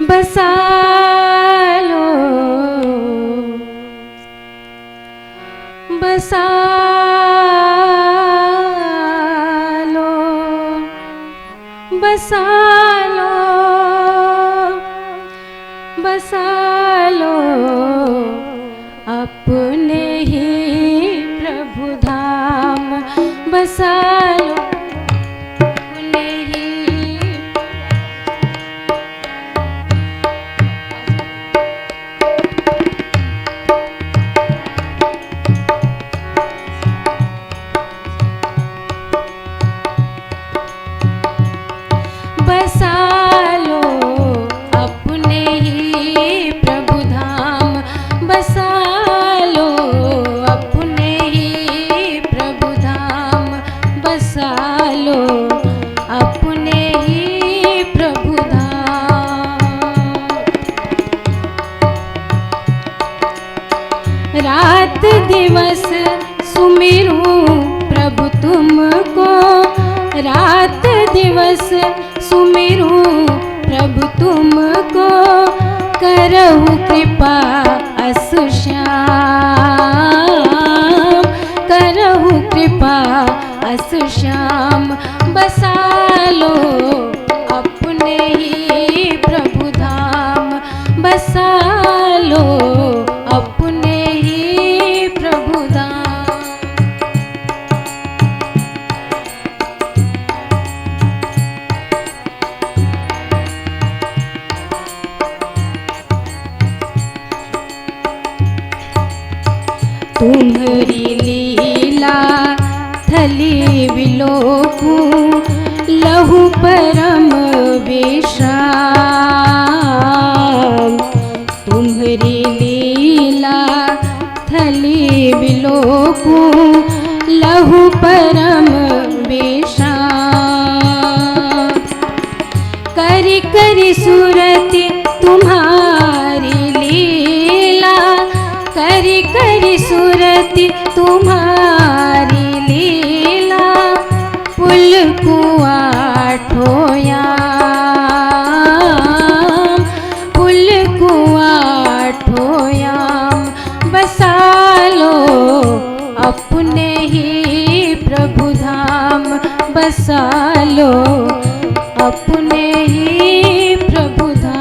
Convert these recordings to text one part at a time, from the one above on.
बसा लो, बसा लो, बसा लो, बसा लो अपने ही प्रभु धाम, बसा लो अपने ही। बसा लो अपने ही प्रभु धाम, बसा लो अपने ही प्रभु धाम, बसा लो अपने ही प्रभु धाम। रात दिवस सुमिरूं प्रभु तुमको, रात दिवस सुमिरूं प्रभु तुमको, करहु कृपा असु श्याम, करहु कृपा असु श्याम। बसा लो अपने ही प्रभु धाम, बसा लो अपने ही प्रभु धाम। तुम्हारी लीला थली विलोकूं, लहु परम विश्राम। तुम्हारी लीला थली विलोकूं, लहु परम विश्राम। करी करी सुरति तुम्हारी लीला, करी करी सुरति तुम्हारी लीला, पुल कुआ ठोयाम, पुल कुआ ठोयाम। बसा लो अपने ही प्रभु धाम, बसा लो अपने ही प्रभु धाम।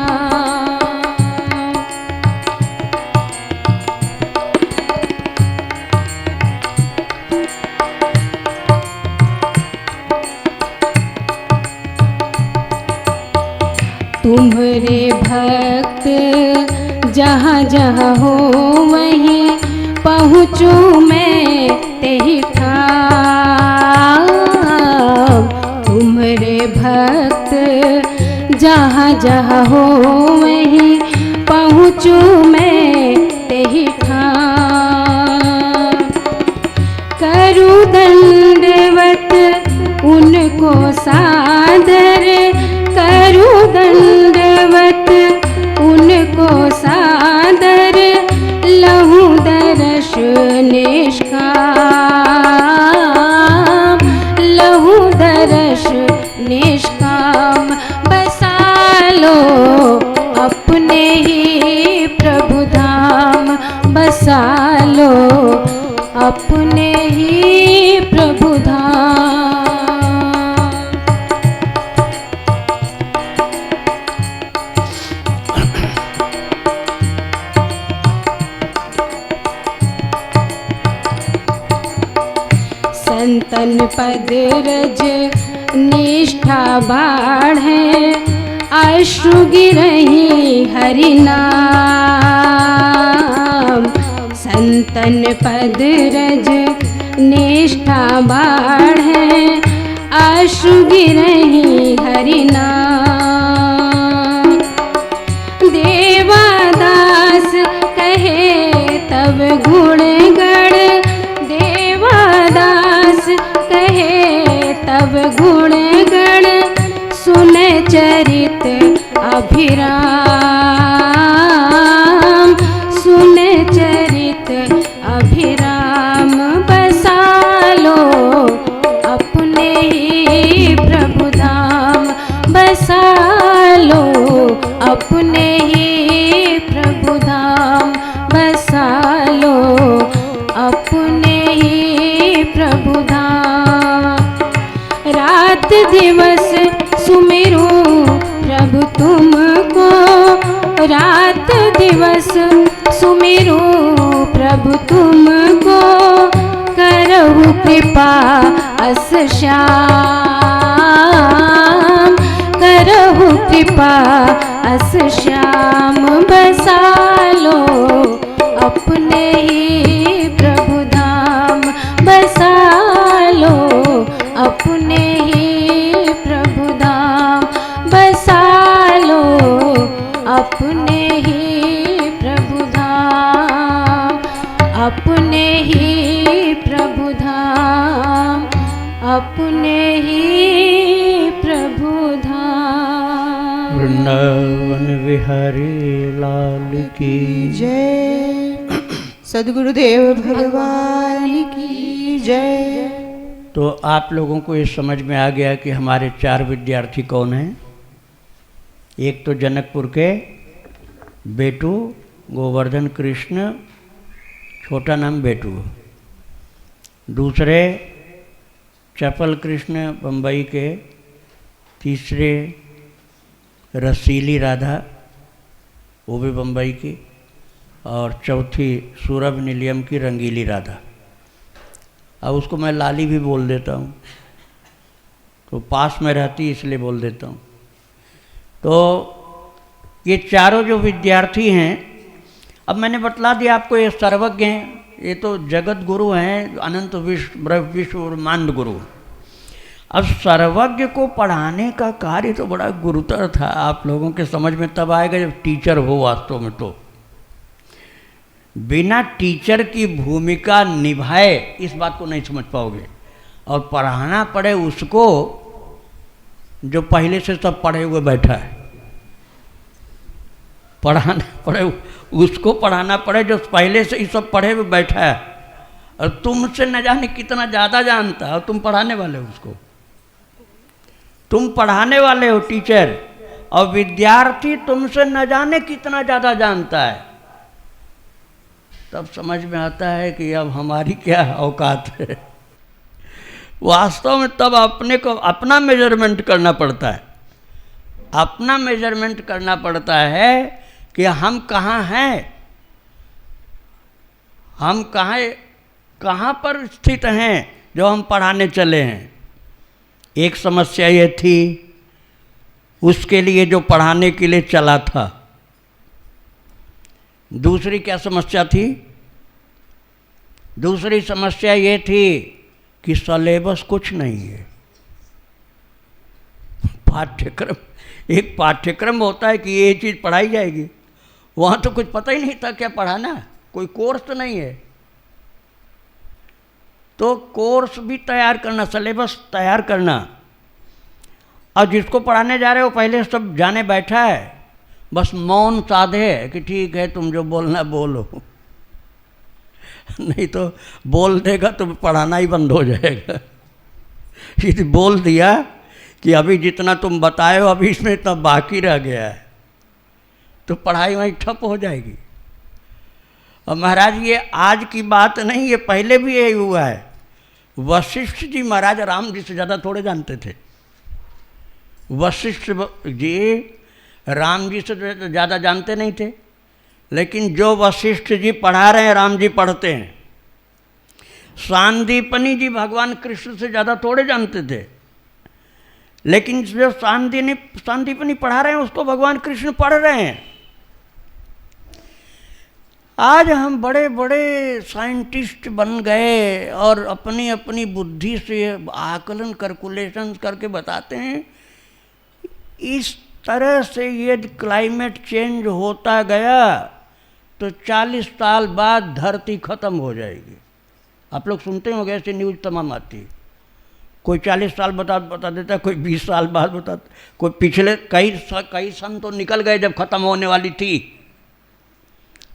तुम्हारे भक्त जहाँ जहाँ हो वहीं पहुँचूं मैं तेहि ठाम। तुम्हारे भक्त जहाँ जहाँ हो वहीं पहुँचूं मैं तेहि ठाम। करूं दंडवत उनको सादर, करूं दंडवत उनको सादर, लहूं दर्श निष्काम, लहूं दर्श निष्काम। बसा लो अपने ही प्रभु धाम, बसा लो अपने ही प्रभु धाम। संतन पद रज निष्ठा बाढ़े, अश्रु गिरहि हरि नाम। संतन पद रज निष्ठा बाढ़े, अश्रु गिरहि हरि नाम। देवा चरित अभिराम, सुन चरित अभिराम, बसा लो अपने ही प्रभु धाम, बसा लो अपने ही प्रभु धाम, बसा लो अपने ही प्रभु धाम। रात दिवस सुमिरो प्रभु तुमको, रात दिवस सुमिरो प्रभु तुमको, करहु कृपा अस श्याम, करहु कृपा अस श्याम, बसा लो अपने ही प्रभु धाम, बसा लो अपने ही प्रभु धाम, बसा लो अपने ही प्रभु धाम, अपने ही प्रभु धाम, अपने ही प्रभु धाम। वृंदावन विहारी लाल की जय, सद्गुरुदेव भगवान की जय। तो आप लोगों को ये समझ में आ गया कि हमारे 4 विद्यार्थी कौन हैं। एक तो जनकपुर के बेटू गोवर्धन कृष्ण, छोटा नाम बेटू। दूसरे चपल कृष्ण बम्बई के। तीसरे रसीली राधा, वो भी बम्बई की। और चौथी सूरभ नीलियम की रंगीली राधा। अब उसको मैं लाली भी बोल देता हूँ, तो पास में रहती इसलिए बोल देता हूँ। तो ये चारों जो विद्यार्थी हैं, अब मैंने बतला दिया आपको, ये सर्वज्ञ हैं, ये तो जगत गुरु हैं, अनंत विश्व ब्रह्मांड गुरु। अब सर्वज्ञ को पढ़ाने का कार्य तो बड़ा गुरुतर था। आप लोगों के समझ में तब आएगा जब टीचर हो वास्तव में। तो बिना टीचर की भूमिका निभाए इस बात को नहीं समझ पाओगे। और पढ़ाना पड़े उसको जो पहले से सब पढ़े हुए बैठा है, पढ़ाना पड़े उसको, पढ़ाना पड़े जो पहले से ही सब पढ़े हुए बैठा है और तुमसे न जाने कितना ज़्यादा जानता है, और तुम पढ़ाने वाले हो उसको। तुम पढ़ाने वाले हो टीचर, और विद्यार्थी तुमसे न जाने कितना ज़्यादा जानता है। तब समझ में आता है कि अब हमारी क्या औकात है। वास्तव में तब अपने को अपना मेजरमेंट करना पड़ता है। अपना मेजरमेंट करना पड़ता है कि हम कहाँ हैं, हम कहाँ पर स्थित हैं जो हम पढ़ाने चले हैं। एक समस्या ये थी, उसके लिए जो पढ़ाने के लिए चला था। दूसरी क्या समस्या थी? दूसरी समस्या ये थी कि सिलेबस कुछ नहीं है। पाठ्यक्रम, एक पाठ्यक्रम होता है कि ये चीज़ पढ़ाई जाएगी, वहाँ तो कुछ पता ही नहीं था क्या पढ़ाना, कोई कोर्स तो नहीं है। तो कोर्स भी तैयार करना, सिलेबस तैयार करना, और जिसको पढ़ाने जा रहे हो पहले सब जाने बैठा है, बस मौन साधे है कि ठीक है तुम जो बोलना बोलो, नहीं तो बोल देगा तो पढ़ाना ही बंद हो जाएगा। यदि बोल दिया कि अभी जितना तुम बताए हो अभी इसमें इतना बाकी रह गया है, तो पढ़ाई वहीं ठप हो जाएगी। और महाराज ये आज की बात नहीं, ये पहले भी यही हुआ है। वशिष्ठ जी महाराज राम जी से ज़्यादा थोड़े जानते थे। वशिष्ठ जी राम जी से ज़्यादा जानते नहीं थे, लेकिन जो वशिष्ठ जी पढ़ा रहे हैं राम जी पढ़ते हैं। सांदीपनी जी भगवान कृष्ण से ज़्यादा थोड़े जानते थे, लेकिन जो सांदीपनी पढ़ा रहे हैं उसको भगवान कृष्ण पढ़ रहे हैं। आज हम बड़े बड़े साइंटिस्ट बन गए और अपनी अपनी बुद्धि से आकलन कैलकुलेशंस करके बताते हैं। इस तरह से यदि क्लाइमेट चेंज होता गया तो 40 साल बाद धरती खत्म हो जाएगी। आप लोग सुनते होंगे, ऐसे न्यूज़ तमाम आती है। कोई 40 साल बता देता, कोई 20 साल बाद बताता, कोई पिछले कई सन तो निकल गए जब ख़त्म होने वाली थी।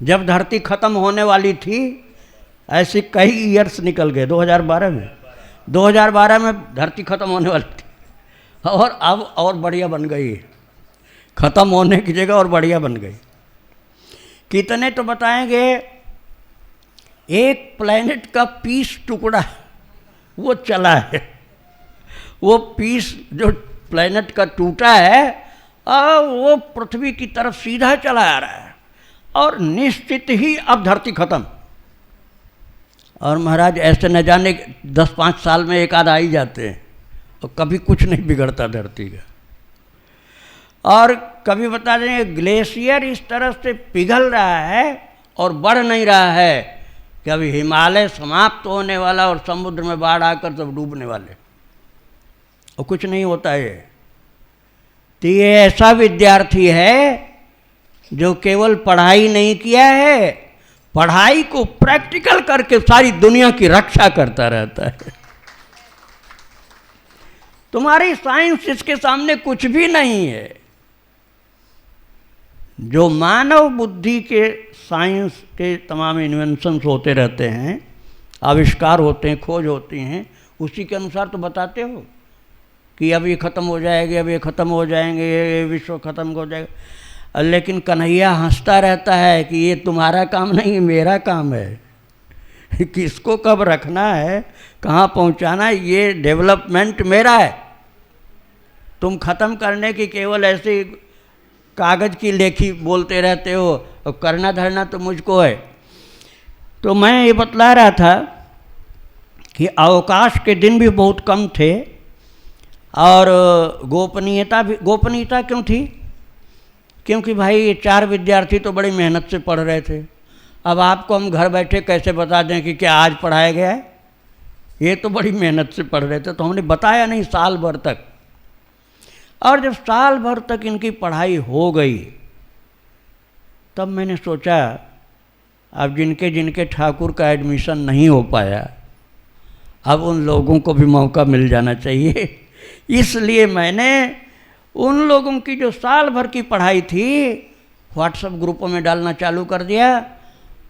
जब धरती ख़त्म होने वाली थी ऐसे कई ईयर्स निकल गए। 2012 में धरती ख़त्म होने वाली थी और अब और बढ़िया बन गई, ख़त्म होने की जगह और बढ़िया बन गई। कितने तो बताएंगे, एक प्लेनेट का पीस टुकड़ा वो चला है, वो पीस जो प्लेनेट का टूटा है और वो पृथ्वी की तरफ सीधा चला आ रहा है और निश्चित ही अब धरती खत्म। और महाराज ऐसे न जाने 10-5 साल में एक आध आ ही जाते हैं और कभी कुछ नहीं बिगड़ता धरती का। और कभी बता देंगे ग्लेशियर इस तरह से पिघल रहा है और बढ़ नहीं रहा है कि अभी हिमालय समाप्त होने वाला और समुद्र में बाढ़ आकर सब डूबने वाले, और कुछ नहीं होता है। तो ये ऐसा विद्यार्थी है जो केवल पढ़ाई नहीं किया है, पढ़ाई को प्रैक्टिकल करके सारी दुनिया की रक्षा करता रहता है। तुम्हारी साइंस इसके सामने कुछ भी नहीं है। जो मानव बुद्धि के साइंस के तमाम इन्वेंशंस होते रहते हैं, आविष्कार होते हैं, खोज होती हैं, उसी के अनुसार तो बताते हो कि अब ये ख़त्म हो जाएगी, अब ये ख़त्म हो जाएंगे, ये विश्व ख़त्म हो जाएगा। लेकिन कन्हैया हंसता रहता है कि ये तुम्हारा काम नहीं है, मेरा काम है। किसको कब रखना है, कहाँ पहुँचाना है, ये डेवलपमेंट मेरा है। तुम ख़त्म करने की केवल ऐसी कागज़ की लेखी बोलते रहते हो और करना धरना तो मुझको है। तो मैं ये बतला रहा था कि अवकाश के दिन भी बहुत कम थे और गोपनीयता क्यों थी? क्योंकि भाई ये 4 विद्यार्थी तो बड़ी मेहनत से पढ़ रहे थे। अब आपको हम घर बैठे कैसे बता दें कि क्या आज पढ़ाया गया है? ये तो बड़ी मेहनत से पढ़ रहे थे, तो हमने बताया नहीं साल भर तक। और जब साल भर तक इनकी पढ़ाई हो गई तब मैंने सोचा अब जिनके जिनके ठाकुर का एडमिशन नहीं हो पाया, अब उन लोगों को भी मौका मिल जाना चाहिए। इसलिए मैंने उन लोगों की जो साल भर की पढ़ाई थी व्हाट्सएप ग्रुपों में डालना चालू कर दिया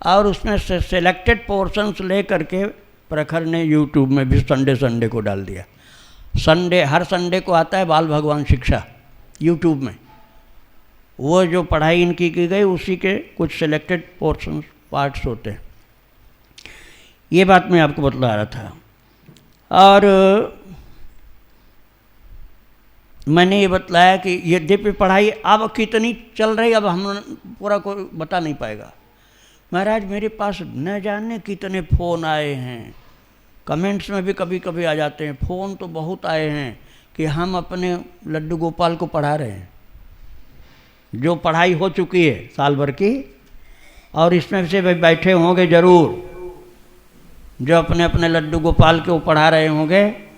और उसमें से सिलेक्टेड पोर्शंस ले करके प्रखर ने यूट्यूब में भी संडे को डाल दिया। हर संडे को आता है बाल भगवान शिक्षा यूट्यूब में। वो जो पढ़ाई इनकी की गई उसी के कुछ सिलेक्टेड पोर्शंस पार्ट्स होते हैं। ये बात मैं आपको बतला रहा था। और मैंने ये बतलाया कि यद्यपि पढ़ाई अब कितनी चल रही, अब हम पूरा कोई बता नहीं पाएगा। महाराज मेरे पास न जाने कितने फ़ोन आए हैं, कमेंट्स में भी कभी कभी आ जाते हैं। फ़ोन तो बहुत आए हैं कि हम अपने लड्डू गोपाल को पढ़ा रहे हैं, जो पढ़ाई हो चुकी है साल भर की। और इसमें से भी बैठे होंगे ज़रूर जो अपने अपने लड्डू गोपाल को पढ़ा रहे होंगे।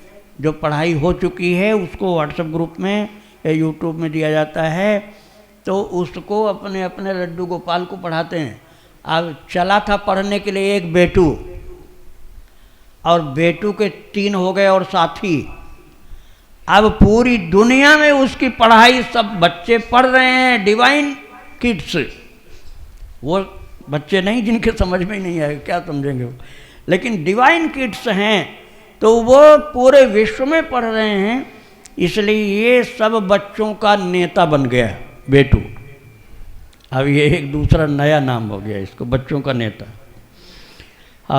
जो पढ़ाई हो चुकी है उसको व्हाट्सएप ग्रुप में या यूट्यूब में दिया जाता है, तो उसको अपने अपने लड्डू गोपाल को पढ़ाते हैं। अब चला था पढ़ने के लिए एक बेटू, और बेटू के 3 हो गए और साथी। अब पूरी दुनिया में उसकी पढ़ाई सब बच्चे पढ़ रहे हैं। डिवाइन किड्स, वो बच्चे नहीं जिनके समझ में ही नहीं आएगा, क्या समझेंगे वो, लेकिन डिवाइन किड्स हैं तो वो पूरे विश्व में पढ़ रहे हैं। इसलिए ये सब बच्चों का नेता बन गया बेटू। अब ये एक दूसरा नया नाम हो गया इसको, बच्चों का नेता।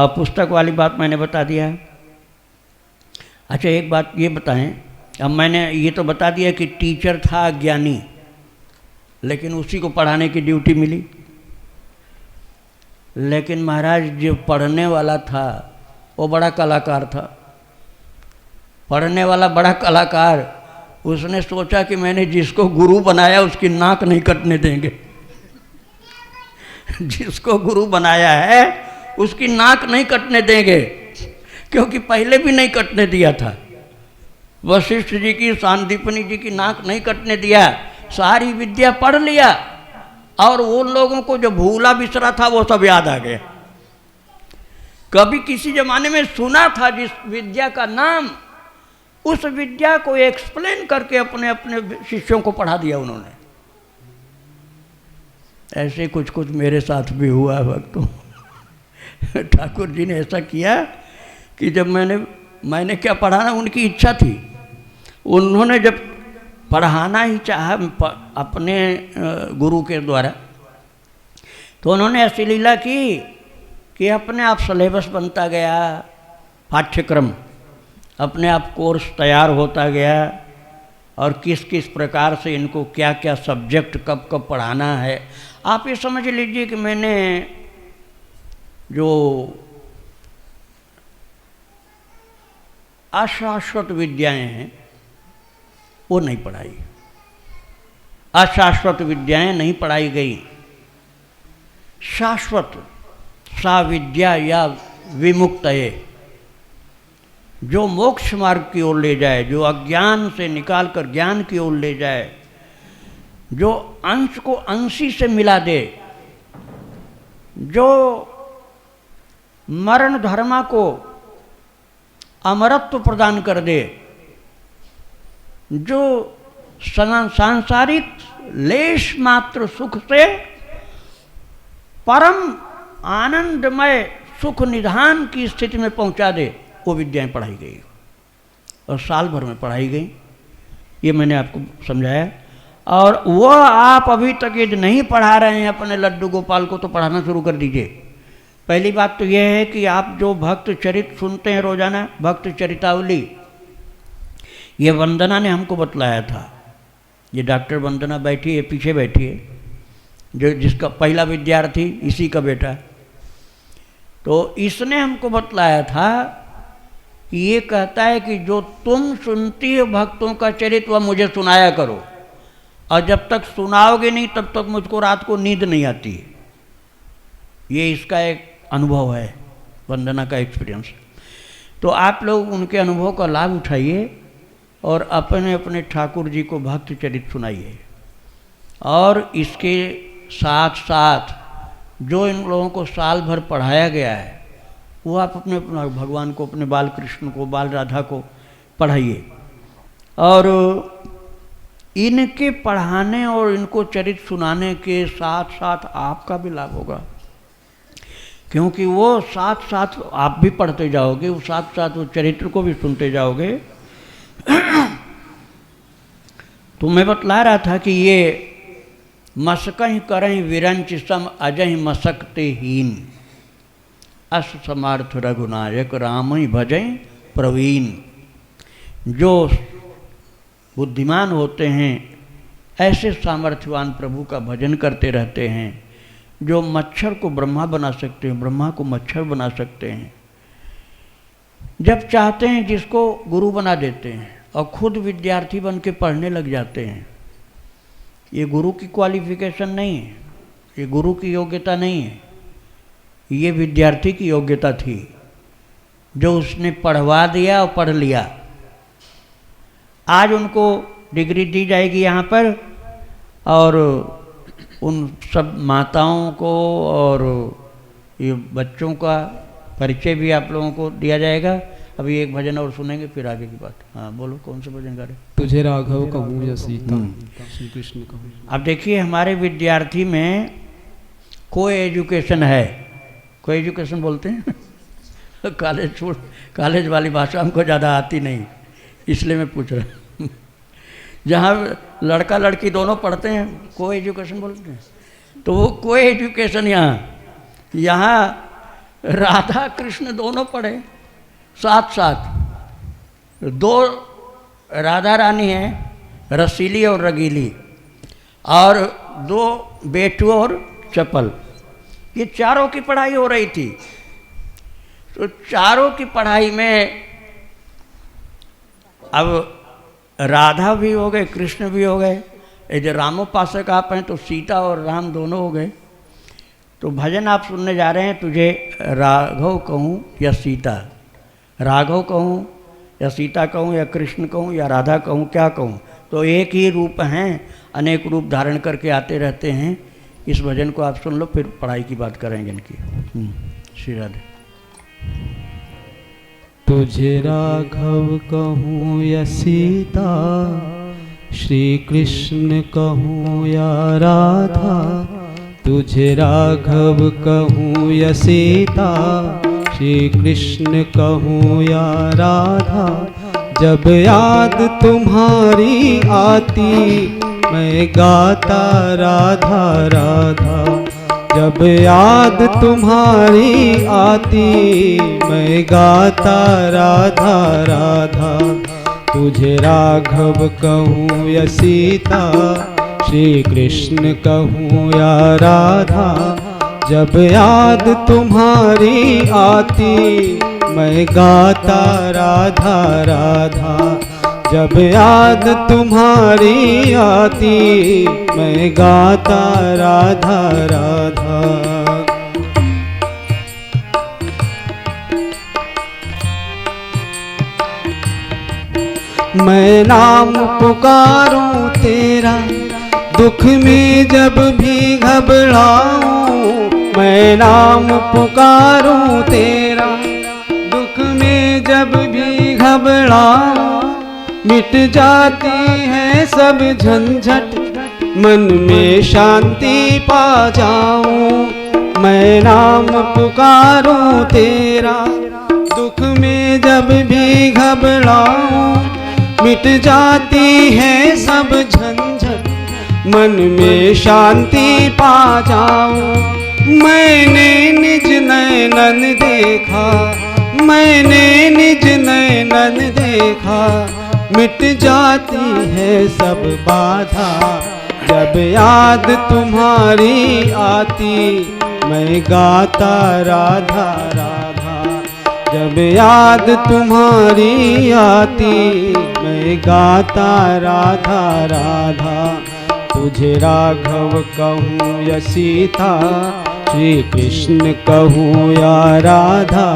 पुस्तक वाली बात मैंने बता दिया। अच्छा एक बात ये बताएं, अब मैंने ये तो बता दिया कि टीचर था ज्ञानी, लेकिन उसी को पढ़ाने की ड्यूटी मिली। लेकिन महाराज जो पढ़ने वाला था वो बड़ा कलाकार था। पढ़ने वाला बड़ा कलाकार, उसने सोचा कि मैंने जिसको गुरु बनाया उसकी नाक नहीं कटने देंगे। जिसको गुरु बनाया है उसकी नाक नहीं कटने देंगे, क्योंकि पहले भी नहीं कटने दिया था। वशिष्ठ जी की, सांदीपनी जी की नाक नहीं कटने दिया। सारी विद्या पढ़ लिया और उन लोगों को जो भूला बिसरा था वो सब याद आ गया। कभी किसी जमाने में सुना था जिस विद्या का नाम, उस विद्या को एक्सप्लेन करके अपने अपने शिष्यों को पढ़ा दिया उन्होंने। ऐसे कुछ कुछ मेरे साथ भी हुआ भक्तों। ठाकुर जी ने ऐसा किया कि जब मैंने क्या पढ़ाना उनकी इच्छा थी, उन्होंने जब पढ़ाना ही चाहा अपने गुरु के द्वारा, तो उन्होंने ऐसी लीला की कि अपने आप सिलेबस बनता गया, पाठ्यक्रम अपने आप कोर्स तैयार होता गया, और किस किस प्रकार से इनको क्या क्या सब्जेक्ट कब कब पढ़ाना है। आप ये समझ लीजिए कि मैंने जो अशाश्वत विद्याएं हैं वो नहीं पढ़ाई, अशाश्वत विद्याएं नहीं पढ़ाई गई। शाश्वत सा विद्या या विमुक्तये, जो मोक्ष मार्ग की ओर ले जाए, जो अज्ञान से निकाल कर ज्ञान की ओर ले जाए, जो अंश को अंशी से मिला दे, जो मरण धर्मा को अमरत्व प्रदान कर दे, जो सांसारिक लेश मात्र सुख से परम आनंदमय सुख निधान की स्थिति में पहुंचा दे, वो विद्याएं पढ़ाई गई और साल भर में पढ़ाई गई। ये मैंने आपको समझाया। और वो आप अभी तक यदि नहीं पढ़ा रहे हैं अपने लड्डू गोपाल को, तो पढ़ाना शुरू कर दीजिए। पहली बात तो यह है कि आप जो भक्त चरित सुनते हैं रोजाना, भक्त चरितावली, ये वंदना ने हमको बतलाया था। ये डॉक्टर वंदना बैठी है, पीछे बैठी है, जो जिसका पहला विद्यार्थी इसी का बेटा। तो इसने हमको बतलाया था कि ये कहता है कि जो तुम सुनती हो भक्तों का चरित्र वह मुझे सुनाया करो, और जब तक सुनाओगे नहीं तब तक मुझको रात को नींद नहीं आती। ये इसका एक अनुभव है, वंदना का एक्सपीरियंस। तो आप लोग उनके अनुभव का लाभ उठाइए और अपने अपने ठाकुर जी को भक्त चरित्र सुनाइए। और इसके साथ साथ जो इन लोगों को साल भर पढ़ाया गया है, वो आप अपने भगवान को, अपने बाल कृष्ण को, बाल राधा को पढ़ाइए। और इनके पढ़ाने और इनको चरित्र सुनाने के साथ साथ आपका भी लाभ होगा, क्योंकि वो साथ साथ आप भी पढ़ते जाओगे, वो साथ साथ वो चरित्र को भी सुनते जाओगे। तो मैं बतला रहा था कि ये मसकहीं करहीं विरंच सम अजहि मसकते हीन, अस समार्थ रघुनायक राम ही भजं प्रवीण। जो बुद्धिमान होते हैं ऐसे सामर्थ्यवान प्रभु का भजन करते रहते हैं, जो मच्छर को ब्रह्मा बना सकते हैं, ब्रह्मा को मच्छर बना सकते हैं। जब चाहते हैं जिसको गुरु बना देते हैं और खुद विद्यार्थी बन के पढ़ने लग जाते हैं। ये गुरु की क्वालिफिकेशन नहीं है, ये गुरु की योग्यता नहीं है, ये विद्यार्थी की योग्यता थी, जो उसने पढ़वा दिया और पढ़ लिया। आज उनको डिग्री दी जाएगी यहाँ पर, और उन सब माताओं को और ये बच्चों का परिचय भी आप लोगों को दिया जाएगा। अभी एक भजन और सुनेंगे, फिर आगे की बात। हाँ बोलो, कौन सा भजन गा रहे? तुझे राघव कहूँ या सीता, श्री कृष्ण कहूँ। अब देखिए, हमारे विद्यार्थी में को एजुकेशन है, को एजुकेशन बोलते हैं कॉलेज छोड़, कॉलेज वाली भाषा हमको ज़्यादा आती नहीं, इसलिए मैं पूछ रहा हूँ। जहाँ लड़का लड़की दोनों पढ़ते हैं को एजुकेशन बोलते हैं, तो वो को एजुकेशन यहाँ राधा कृष्ण दोनों पढ़े साथ साथ। दो राधा रानी हैं, रसीली और रगीली, और दो बेटू और चपल, ये चारों की पढ़ाई हो रही थी। तो चारों की पढ़ाई में अब राधा भी हो गए, कृष्ण भी हो गए, यदि रामोपासक आप हैं तो सीता और राम दोनों हो गए। तो भजन आप सुनने जा रहे हैं, तुझे राघव कहूँ या सीता, राघव कहूँ या सीता कहूँ या कृष्ण कहूँ या राधा कहूँ, क्या कहूँ? तो एक ही रूप हैं, अनेक रूप धारण करके आते रहते हैं। इस भजन को आप सुन लो, फिर पढ़ाई की बात करेंगे इनकी। श्री राधे। तुझे राघव कहूँ या सीता, श्री कृष्ण कहूँ या राधा। तुझे राघव कहूँ या सीता, श्री कृष्ण कहूँ या राधा। जब याद तुम्हारी आती मैं गाता राधा राधा। जब याद तुम्हारी आती मैं गाता राधा राधा। तुझे राघव कहूँ या सीता, श्री कृष्ण कहूँ या राधा। जब याद तुम्हारी आती मैं गाता राधा राधा। जब याद तुम्हारी आती मैं गाता राधा राधा। मैं नाम पुकारूं तेरा, दुख में जब भी घबराऊं। मैं नाम पुकारूं तेरा, दुख में जब भी घबराऊं। मिट जाती है सब झंझट, मन में शांति पा जाऊं। मैं नाम पुकारूं तेरा, दुख में जब भी घबराऊं। मिट जाती है सब झंझट, मन में शांति पा जाऊं। मैंने निज नैनन देखा, मैंने निज नैनन देखा। मिट जाती है सब बाधा, जब याद तुम्हारी आती मैं गाता राधा राधा। जब याद तुम्हारी आती मैं गाता राधा राधा। तुझे राघव कहूँ या सीता, श्री कृष्ण कहूँ या राधा।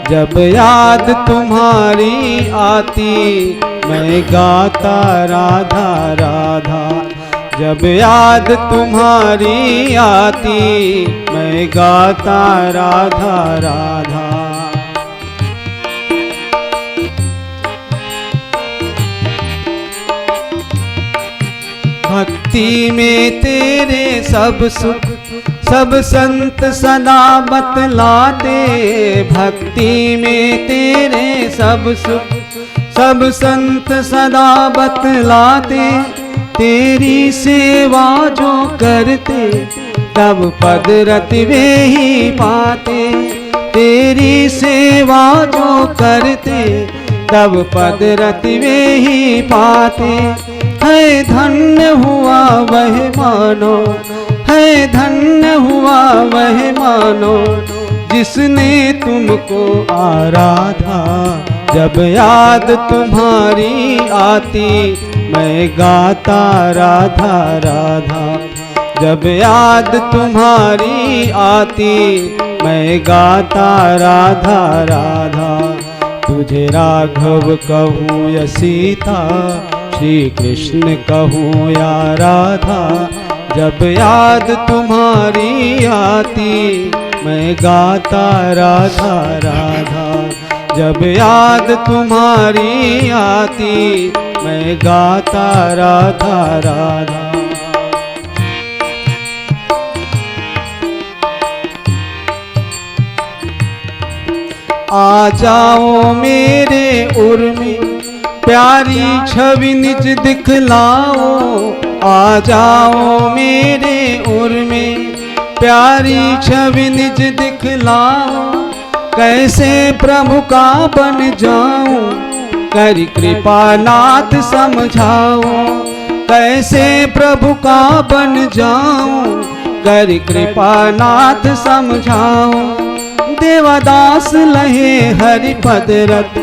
जब याद तुम्हारी आती मैं गाता राधा राधा। जब याद तुम्हारी आती मैं गाता राधा राधा। भक्ति में तेरे सब सुख सब संत सदा बतलाते। भक्ति में तेरे सब सुख सब संत सदा बतलाते। तेरी सेवा जो करते तब पद रति वे ही पाते। तेरी सेवा जो करते तब पद रति वे ही पाते। है धन्य हुआ वह मानो, है धन्य हुआ वह मानो, जिसने तुमको आराधा। जब याद तुम्हारी आती मैं गाता राधा राधा। जब याद तुम्हारी आती मैं गाता राधा राधा। तुझे राघव कहूँ या सीता, श्री कृष्ण कहूँ या राधा। जब याद तुम्हारी आती मैं गाता राधा राधा। जब याद तुम्हारी आती मैं गाता राधा राधा। आ जाओ मेरे उर्मी, प्यारी छवि निज दिखलाओ। आ जाओ मेरे उर्मी, प्यारी छवि निज दिखलाओ। कैसे प्रभु का बन जाऊं, कर कृपा नाथ समझाओ। कैसे प्रभु का बन जाऊं, कर कृपा नाथ समझाओ। देवदास लहे हरि पद रत,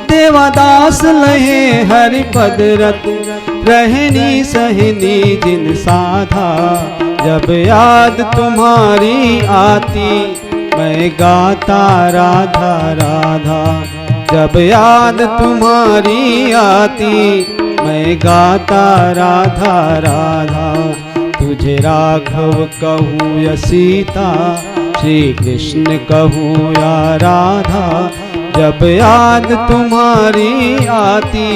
देवदास लहे हरि पद रत। रहनी सहनी जिन साधा, जब याद तुम्हारी आती मैं गाता राधा राधा। जब याद तुम्हारी आती मैं गाता राधा राधा। तुझे राघव कहूँ या सीता, श्री कृष्ण कहूँ या राधा। जब याद तुम्हारी आती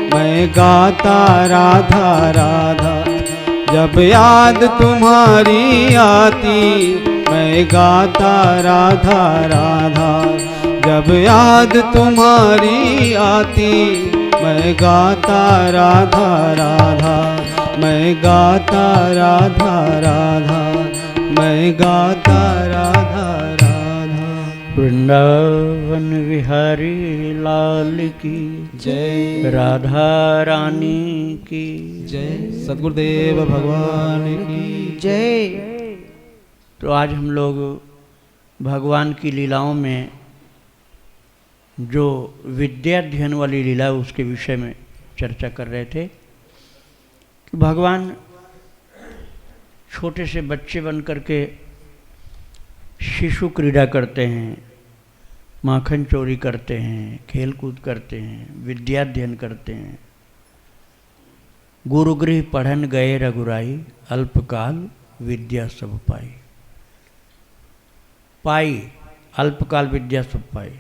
मैं गाता राधा राधा। जब याद तुम्हारी आती मैं गाता राधा राधा। जब याद तुम्हारी आती मैं गाता राधा राधा। मैं गाता राधा राधा। मैं गाता राधा राधा। वृंदावन विहारी लाल की जय। राधा रानी की जय। सद्गुरुदेव भगवान की जय। तो आज हम लोग भगवान की लीलाओं में जो विद्याध्ययन वाली लीला उसके विषय में चर्चा कर रहे थे कि भगवान छोटे से बच्चे बन करके शिशु क्रीड़ा करते हैं, माखन चोरी करते हैं, खेल कूद करते हैं, विद्याध्ययन करते हैं। गुरुगृह पढ़न गए रघुराई, अल्पकाल विद्या सब पाई। पाई अल्पकाल विद्या सब पाई।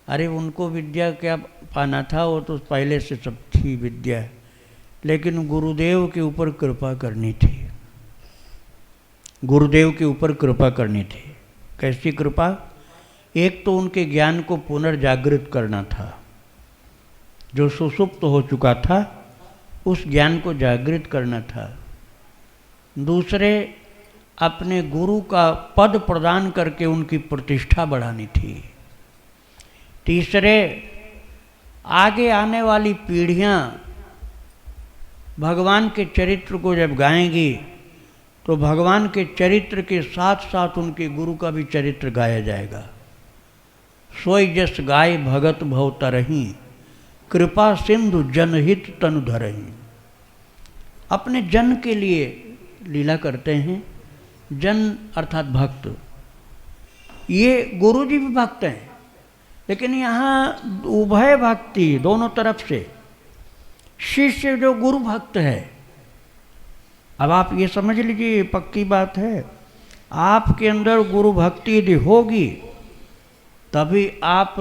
अरे उनको विद्या क्या पाना था, वो तो पहले से सब थी विद्या, लेकिन गुरुदेव के ऊपर कृपा करनी थी। गुरुदेव के ऊपर कृपा करनी थी। कैसी कृपा? एक तो उनके ज्ञान को पुनर्जागृत करना था, जो सुसुप्त हो चुका था उस ज्ञान को जागृत करना था। दूसरे, अपने गुरु का पद प्रदान करके उनकी प्रतिष्ठा बढ़ानी थी। तीसरे, आगे आने वाली पीढ़ियां भगवान के चरित्र को जब गाएंगी तो भगवान के चरित्र के साथ साथ उनके गुरु का भी चरित्र गाया जाएगा। सोई जस गाय भगत भव तरही, कृपा सिंधु जनहित तनु धरही। अपने जन के लिए लीला करते हैं। जन अर्थात भक्त। ये गुरु जी भी भक्त हैं, लेकिन यहाँ उभय भक्ति दोनों तरफ से। शिष्य जो गुरु भक्त है, अब आप ये समझ लीजिए, पक्की बात है, आपके अंदर गुरु भक्ति यदि होगी तभी आप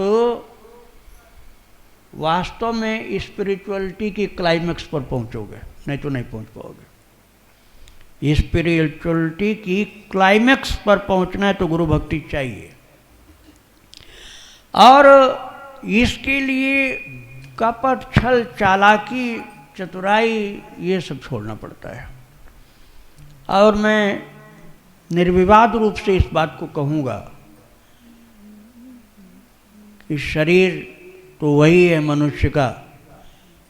वास्तव में स्पिरिचुअलिटी की क्लाइमेक्स पर पहुंचोगे, नहीं तो नहीं पहुंच पाओगे। स्पिरिचुअलिटी की क्लाइमेक्स पर पहुंचना है तो गुरु भक्ति चाहिए। और इसके लिए कपट, छल, चालाकी, चतुराई ये सब छोड़ना पड़ता है। और मैं निर्विवाद रूप से इस बात को कहूँगा कि शरीर तो वही है मनुष्य का,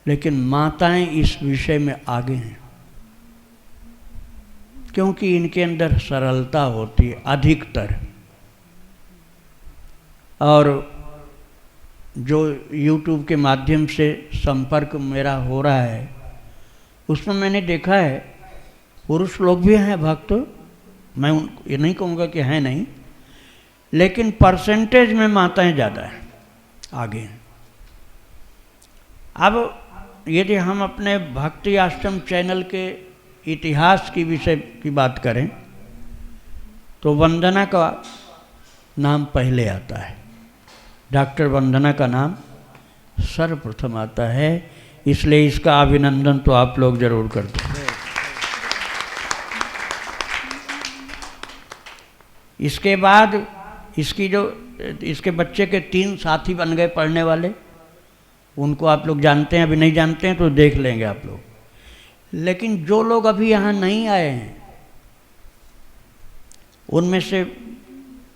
लेकिन माताएं इस विषय में आगे हैं, क्योंकि इनके अंदर सरलता होती है अधिकतर। और जो YouTube के माध्यम से संपर्क मेरा हो रहा है उसमें मैंने देखा है पुरुष लोग भी हैं भक्त, मैं ये नहीं कहूँगा कि हैं नहीं, लेकिन परसेंटेज में माताएं ज़्यादा हैं, आगे हैं। अब यदि हम अपने भक्ति आश्रम चैनल के इतिहास की विषय की बात करें तो वंदना का नाम पहले आता है। डॉक्टर वंदना का नाम सर्वप्रथम आता है, इसलिए इसका अभिनंदन तो आप लोग जरूर करते हैं। इसके बाद इसके बच्चे के 3 साथी बन गए पढ़ने वाले, उनको आप लोग जानते हैं, अभी नहीं जानते हैं तो देख लेंगे आप लोग। लेकिन जो लोग अभी यहाँ नहीं आए हैं उनमें से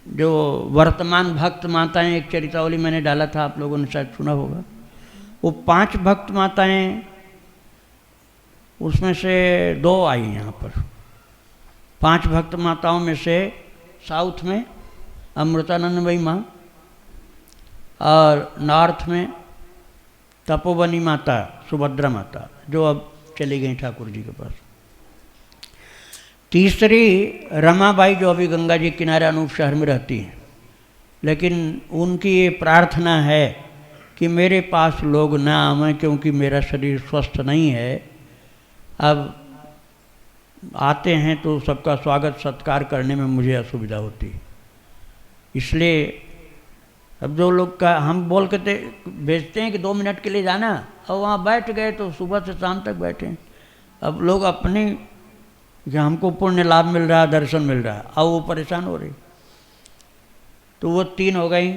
जो वर्तमान भक्त माताएं, एक चरितावली मैंने डाला था, आप लोगों ने शायद सुना होगा, वो 5 भक्त माताएं, उसमें से 2 आई यहाँ पर। 5 भक्त माताओं में से साउथ में अमृतानंदमयी माँ और नॉर्थ में तपोवनी माता सुभद्रा माता, जो अब चली गई ठाकुर जी के पास। तीसरी रमाबाई, जो अभी गंगा जी किनारे अनूप शहर में रहती हैं, लेकिन उनकी ये प्रार्थना है कि मेरे पास लोग ना आवें क्योंकि मेरा शरीर स्वस्थ नहीं है। अब आते हैं तो सबका स्वागत सत्कार करने में मुझे असुविधा होती है, इसलिए अब जो लोग का हम बोल के भेजते हैं कि 2 मिनट के लिए जाना, और वहाँ बैठ गए तो सुबह से शाम तक बैठे हैं। अब लोग अपनी कि हमको पुण्य लाभ मिल रहा है, दर्शन मिल रहा है, और वो परेशान हो रही। तो वो 3 हो गई।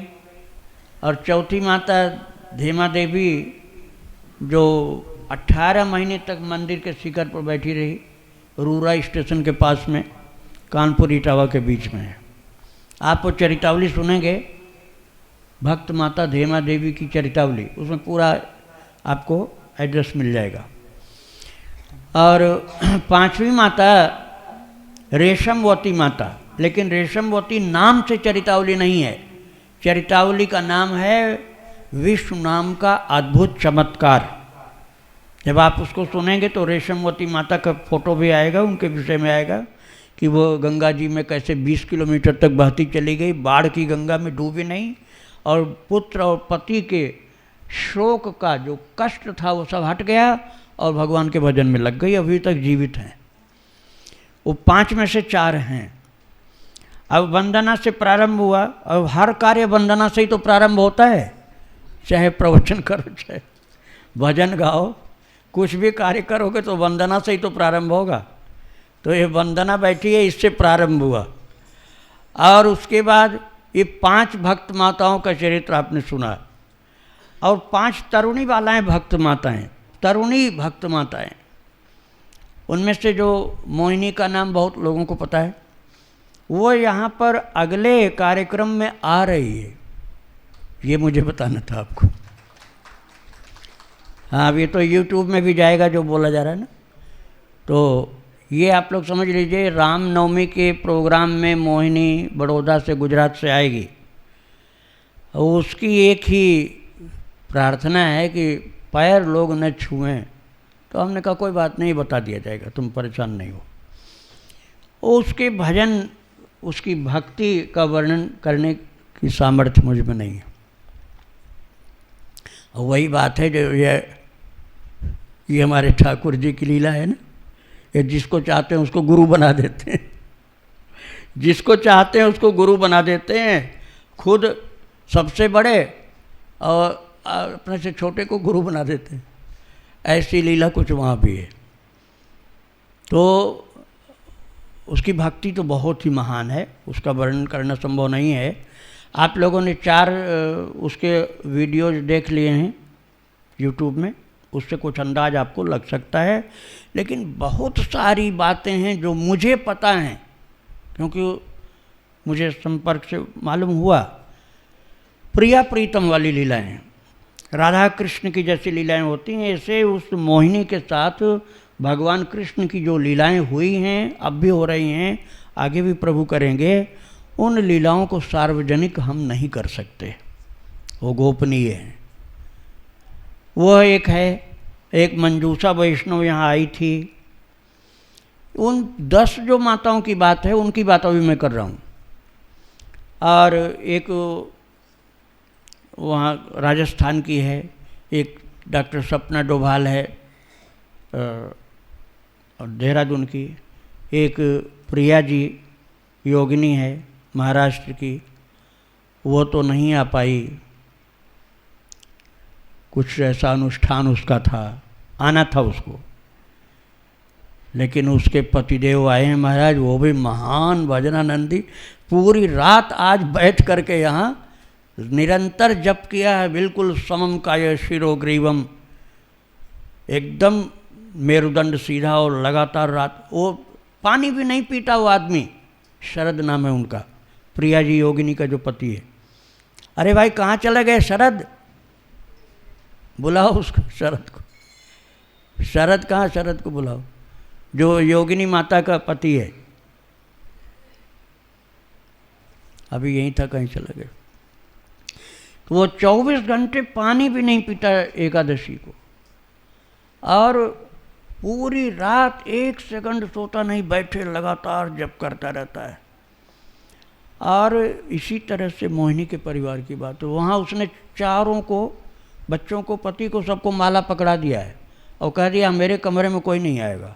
और चौथी माता धेमा देवी जो 18 महीने तक मंदिर के शिखर पर बैठी रही, रूरा स्टेशन के पास में, कानपुर इटावा के बीच में है। आप वो चरितावली सुनेंगे, भक्त माता धेमा देवी की चरितावली, उसमें पूरा आपको एड्रेस मिल जाएगा। और 5वीं माता रेशमवती माता, लेकिन रेशमवती नाम से चरितावली नहीं है। चरितावली का नाम है विष्णु नाम का अद्भुत चमत्कार। जब आप उसको सुनेंगे तो रेशमवती माता का फोटो भी आएगा, उनके विषय में आएगा कि वो गंगा जी में कैसे 20 किलोमीटर तक बहती चली गई, बाढ़ की गंगा में डूबी नहीं, और पुत्र और पति के शोक का जो कष्ट था वो सब हट गया और भगवान के भजन में लग गई, अभी तक जीवित हैं। वो 5 में से 4 हैं। अब वंदना से प्रारंभ हुआ, अब हर कार्य वंदना से ही तो प्रारंभ होता है, चाहे प्रवचन करो, चाहे भजन गाओ, कुछ भी कार्य करोगे तो वंदना से ही तो प्रारंभ होगा। तो ये वंदना बैठी है, इससे प्रारंभ हुआ। और उसके बाद ये 5 भक्त माताओं का चरित्र आपने सुना, और 5 तरुणी बालाएं भक्त माताएं, तरुणी भक्त माताएं। उनमें से जो मोहिनी का नाम बहुत लोगों को पता है, वो यहाँ पर अगले कार्यक्रम में आ रही है, ये मुझे बताना था आपको। हाँ, अब ये तो YouTube में भी जाएगा जो बोला जा रहा है ना, तो ये आप लोग समझ लीजिए, रामनवमी के प्रोग्राम में मोहिनी बड़ौदा से, गुजरात से आएगी। और उसकी एक ही प्रार्थना है कि पैर लोग न छुएं। तो हमने कहा कोई बात नहीं, बता दिया जाएगा, तुम परेशान नहीं हो। उसके भजन, उसकी भक्ति का वर्णन करने की सामर्थ्य मुझ में नहीं है। और वही बात है जो ये हमारे ठाकुर जी की लीला है ना, ये जिसको चाहते हैं उसको गुरु बना देते हैं, जिसको चाहते हैं उसको गुरु बना देते हैं, खुद सबसे बड़े और अपने से छोटे को गुरु बना देते हैं। ऐसी लीला कुछ वहाँ भी है। तो उसकी भक्ति तो बहुत ही महान है, उसका वर्णन करना संभव नहीं है। आप लोगों ने 4 उसके वीडियोज देख लिए हैं YouTube में, उससे कुछ अंदाज आपको लग सकता है। लेकिन बहुत सारी बातें हैं जो मुझे पता हैं, क्योंकि मुझे संपर्क से मालूम हुआ। प्रिया प्रीतम वाली लीलाएं, राधा कृष्ण की जैसी लीलाएं होती हैं, ऐसे उस मोहिनी के साथ भगवान कृष्ण की जो लीलाएं हुई हैं, अब भी हो रही हैं, आगे भी प्रभु करेंगे, उन लीलाओं को सार्वजनिक हम नहीं कर सकते, वो गोपनीय है। वो एक है, एक मंजूषा वैष्णव यहाँ आई थी। उन 10 जो माताओं की बात है, उनकी बात अभी मैं कर रहा हूँ। और एक वहाँ राजस्थान की है, एक डॉक्टर सपना डोभाल है और देहरादून की, एक प्रिया जी योगिनी है महाराष्ट्र की, वो तो नहीं आ पाई, कुछ ऐसा अनुष्ठान उसका था, आना था उसको, लेकिन उसके पतिदेव आए हैं महाराज, वो भी महान भजनानंदी, पूरी रात आज बैठ करके यहाँ निरंतर जप किया है, बिल्कुल समम काय शिरोग्रीवम, एकदम मेरुदंड सीधा, और लगातार रात, वो पानी भी नहीं पीता वो आदमी। शरद नाम है उनका, प्रिया जी योगिनी का जो पति है। अरे भाई कहाँ चले गए शरद, बुलाओ उसको, शरद को। शरद कहाँ, शरद को बुलाओ, जो योगिनी माता का पति है। अभी यहीं था, कहीं चला गया। तो वो 24 घंटे पानी भी नहीं पीता एकादशी को, और पूरी रात 1 सेकंड सोता नहीं, बैठे लगातार जप करता रहता है। और इसी तरह से मोहिनी के परिवार की बात है, वहाँ उसने चारों को, बच्चों को, पति को, सबको माला पकड़ा दिया है और कह दिया मेरे कमरे में कोई नहीं आएगा।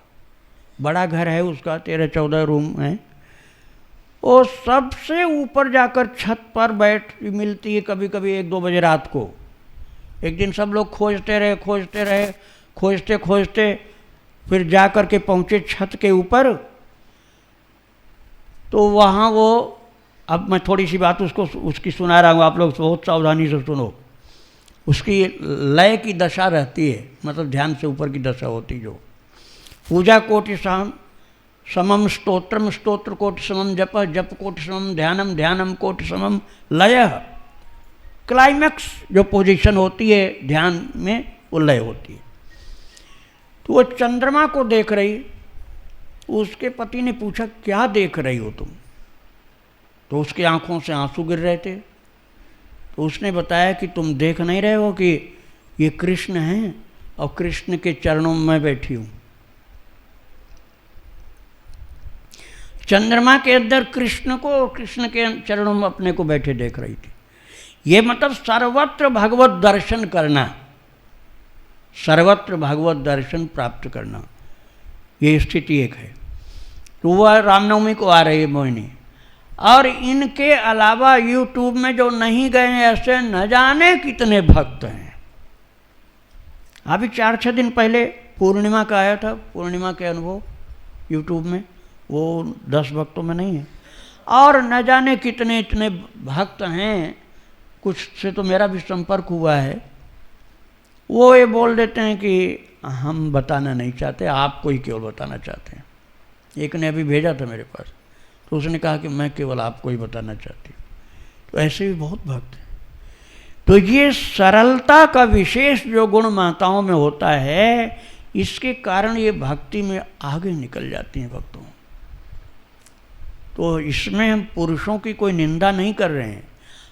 बड़ा घर है उसका, 13-14 रूम हैं। वो सबसे ऊपर जाकर छत पर बैठ मिलती है कभी कभी 1-2 बजे रात को। एक दिन सब लोग खोजते रहे, फिर जा कर के पहुँचे छत के ऊपर। तो वहाँ वो, अब मैं थोड़ी सी बात उसकी सुना रहा हूँ, आप लोग बहुत सावधानी से सुनो। उसकी लय की दशा रहती है, मतलब ध्यान से ऊपर की दशा होती जो। पूजा कोटि समम स्तोत्रम स्तोत्र कोटि समम जप जप कोटि समम ध्यानम ध्यानम कोटि समम लय। क्लाइमैक्स जो पोजीशन होती है ध्यान में वो लय होती है। तो वो चंद्रमा को देख रही, उसके पति ने पूछा क्या देख रही हो तुम? तो उसकी आंखों से आंसू गिर रहे थे। तो उसने बताया कि तुम देख नहीं रहे हो कि ये कृष्ण हैं और कृष्ण के चरणों में मैं बैठी हूँ। चंद्रमा के अंदर कृष्ण को, कृष्ण के चरणों में अपने को बैठे देख रही थी। ये मतलब सर्वत्र भगवत दर्शन करना, सर्वत्र भगवत दर्शन प्राप्त करना, ये स्थिति एक है। तो वह रामनवमी को आ रही है मोहिनी। और इनके अलावा यूट्यूब में जो नहीं गए ऐसे न जाने कितने भक्त हैं। अभी 4-6 दिन पहले पूर्णिमा का आया था, पूर्णिमा के अनुभव यूट्यूब में, वो 10 भक्तों में नहीं है। और न जाने कितने इतने भक्त हैं, कुछ से तो मेरा भी संपर्क हुआ है। वो ये बोल देते हैं कि हम बताना नहीं चाहते, आपको ही केवल बताना चाहते हैं। एक ने अभी भेजा था मेरे पास, तो उसने कहा कि मैं केवल आपको ही बताना चाहती हूँ। तो ऐसे भी बहुत भक्त हैं। तो ये सरलता का विशेष जो गुण माताओं में होता है, इसके कारण ये भक्ति में आगे निकल जाती हैं भक्तों। तो इसमें हम पुरुषों की कोई निंदा नहीं कर रहे हैं।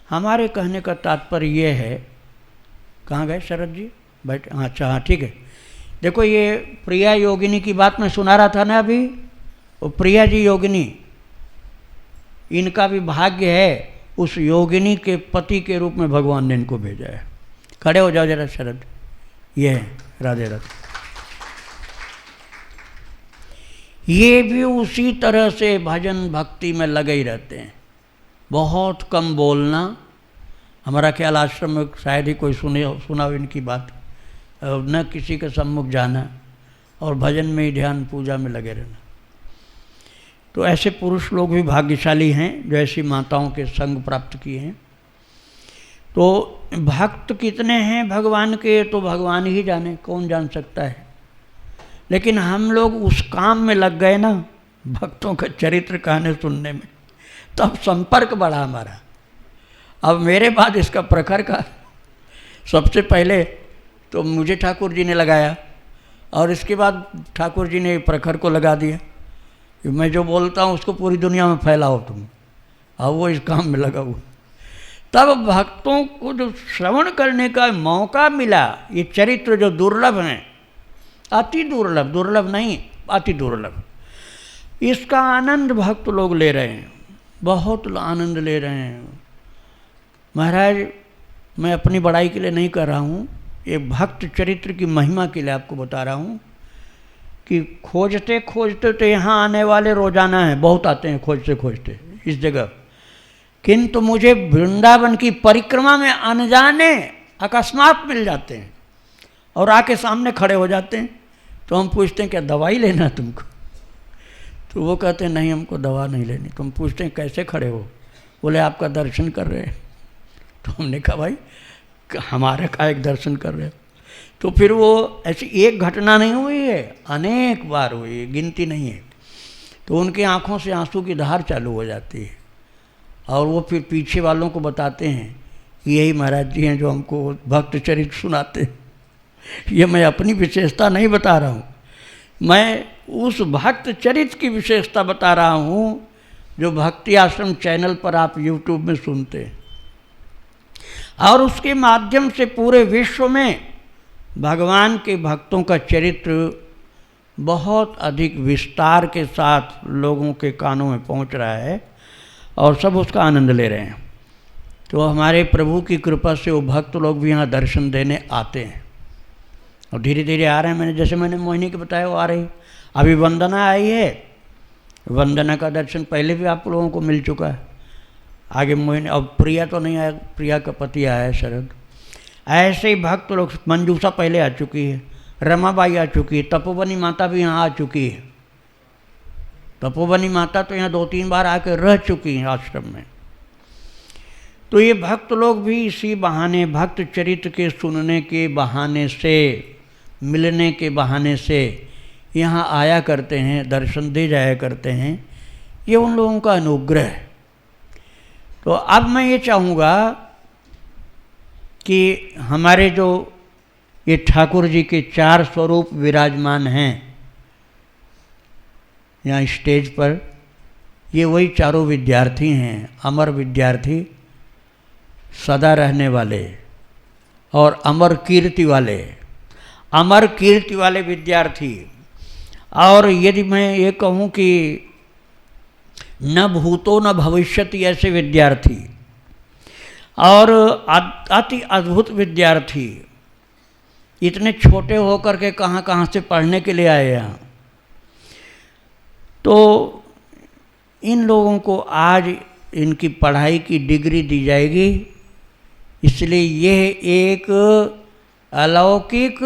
हमारे कहने का तात्पर्य ये है, कहाँ गए शरद जी? बैठ, अच्छा हाँ ठीक है। देखो ये प्रिया योगिनी की बात मैं सुना रहा था ना अभी, वो प्रिया जी योगिनी, इनका भी भाग्य है, उस योगिनी के पति के रूप में भगवान ने इनको भेजा है। खड़े हो जाओ जरा शरद, ये है राधे राधे। ये भी उसी तरह से भजन भक्ति में लगे ही रहते हैं। बहुत कम बोलना, हमारा ख्याल आश्रम में शायद ही कोई सुना हो इनकी बात, न किसी के सम्मुख जाना, और भजन में ही ध्यान पूजा में लगे रहना। तो ऐसे पुरुष लोग भी भाग्यशाली हैं जो ऐसी माताओं के संग प्राप्त किए हैं। तो भक्त कितने हैं भगवान के, तो भगवान ही जाने, कौन जान सकता है। लेकिन हम लोग उस काम में लग गए ना, भक्तों का चरित्र कहानी सुनने में, तब संपर्क बढ़ा हमारा। अब मेरे बाद इसका प्रखर का सबसे पहले तो मुझे ठाकुर जी ने लगाया, और इसके बाद ठाकुर जी ने प्रखर को लगा दिया कि मैं जो बोलता हूँ उसको पूरी दुनिया में फैलाओ तुम। अब वो इस काम में लगा हुआ। तब भक्तों को जो श्रवण करने का मौका मिला, ये चरित्र जो दुर्लभ हैं, अति दुर्लभ, दुर्लभ नहीं अति दुर्लभ, इसका आनंद भक्त लोग ले रहे हैं, बहुत आनंद ले रहे हैं। महाराज मैं अपनी बड़ाई के लिए नहीं कर रहा हूँ, ये भक्त चरित्र की महिमा के लिए आपको बता रहा हूँ कि खोजते खोजते तो यहाँ आने वाले रोजाना हैं, बहुत आते हैं खोजते खोजते इस जगह, किंतु मुझे वृंदावन की परिक्रमा में अनजाने अकस्मात मिल जाते हैं और आके सामने खड़े हो जाते हैं। तो हम पूछते हैं क्या दवाई लेना है तुमको? तो वो कहते हैं नहीं हमको दवा नहीं लेनी। तो हम पूछते हैं कैसे खड़े हो? बोले आपका दर्शन कर रहे हैं। तो हमने कहा भाई हमारे का एक दर्शन कर रहे हो? तो फिर वो ऐसी एक घटना नहीं हुई है, अनेक बार हुई है, गिनती नहीं है। तो उनकी आंखों से आंसू की धार चालू हो जाती है और वो फिर पीछे वालों को बताते हैं कि यही महाराज जी हैं जो हमको भक्त चरित्र सुनाते हैं। ये मैं अपनी विशेषता नहीं बता रहा हूँ, मैं उस भक्त चरित्र की विशेषता बता रहा हूँ जो भक्ति आश्रम चैनल पर आप यूट्यूब में सुनते हैं। और उसके माध्यम से पूरे विश्व में भगवान के भक्तों का चरित्र बहुत अधिक विस्तार के साथ लोगों के कानों में पहुंच रहा है और सब उसका आनंद ले रहे हैं। तो हमारे प्रभु की कृपा से वो भक्त लोग भी यहाँ दर्शन देने आते हैं और धीरे धीरे आ रहे हैं। मैंने जैसे मैंने मोहिनी के बताया वो आ रही, अभी वंदना आई है वंदना का दर्शन पहले भी आप लोगों को मिल चुका है। आगे मोहिनी, अब प्रिया तो नहीं आया, प्रिया का पति आया है शरद। ऐसे ही भक्त लोग, मंजूषा पहले आ चुकी है, रमाबाई आ चुकी है, तपोवनी माता भी यहाँ आ चुकी है। तपोवनी माता तो यहाँ 2-3 बार आकर रह चुकी हैं आश्रम में। तो ये भक्त लोग भी इसी बहाने, भक्त चरित्र के सुनने के बहाने से, मिलने के बहाने से यहाँ आया करते हैं, दर्शन दे जाया करते हैं। ये उन लोगों का अनुग्रह है। तो अब मैं ये चाहूँगा कि हमारे जो ये ठाकुर जी के 4 स्वरूप विराजमान हैं यहाँ स्टेज पर, ये वही चारों विद्यार्थी हैं, अमर विद्यार्थी, सदा रहने वाले और अमर कीर्ति वाले, अमर कीर्ति वाले विद्यार्थी। और यदि मैं ये कहूँ कि न भूतो न भविष्यति ऐसे विद्यार्थी, और अति अद्भुत विद्यार्थी, इतने छोटे होकर के कहाँ कहाँ से पढ़ने के लिए आए यहाँ। तो इन लोगों को आज इनकी पढ़ाई की डिग्री दी जाएगी। इसलिए यह एक अलौकिक,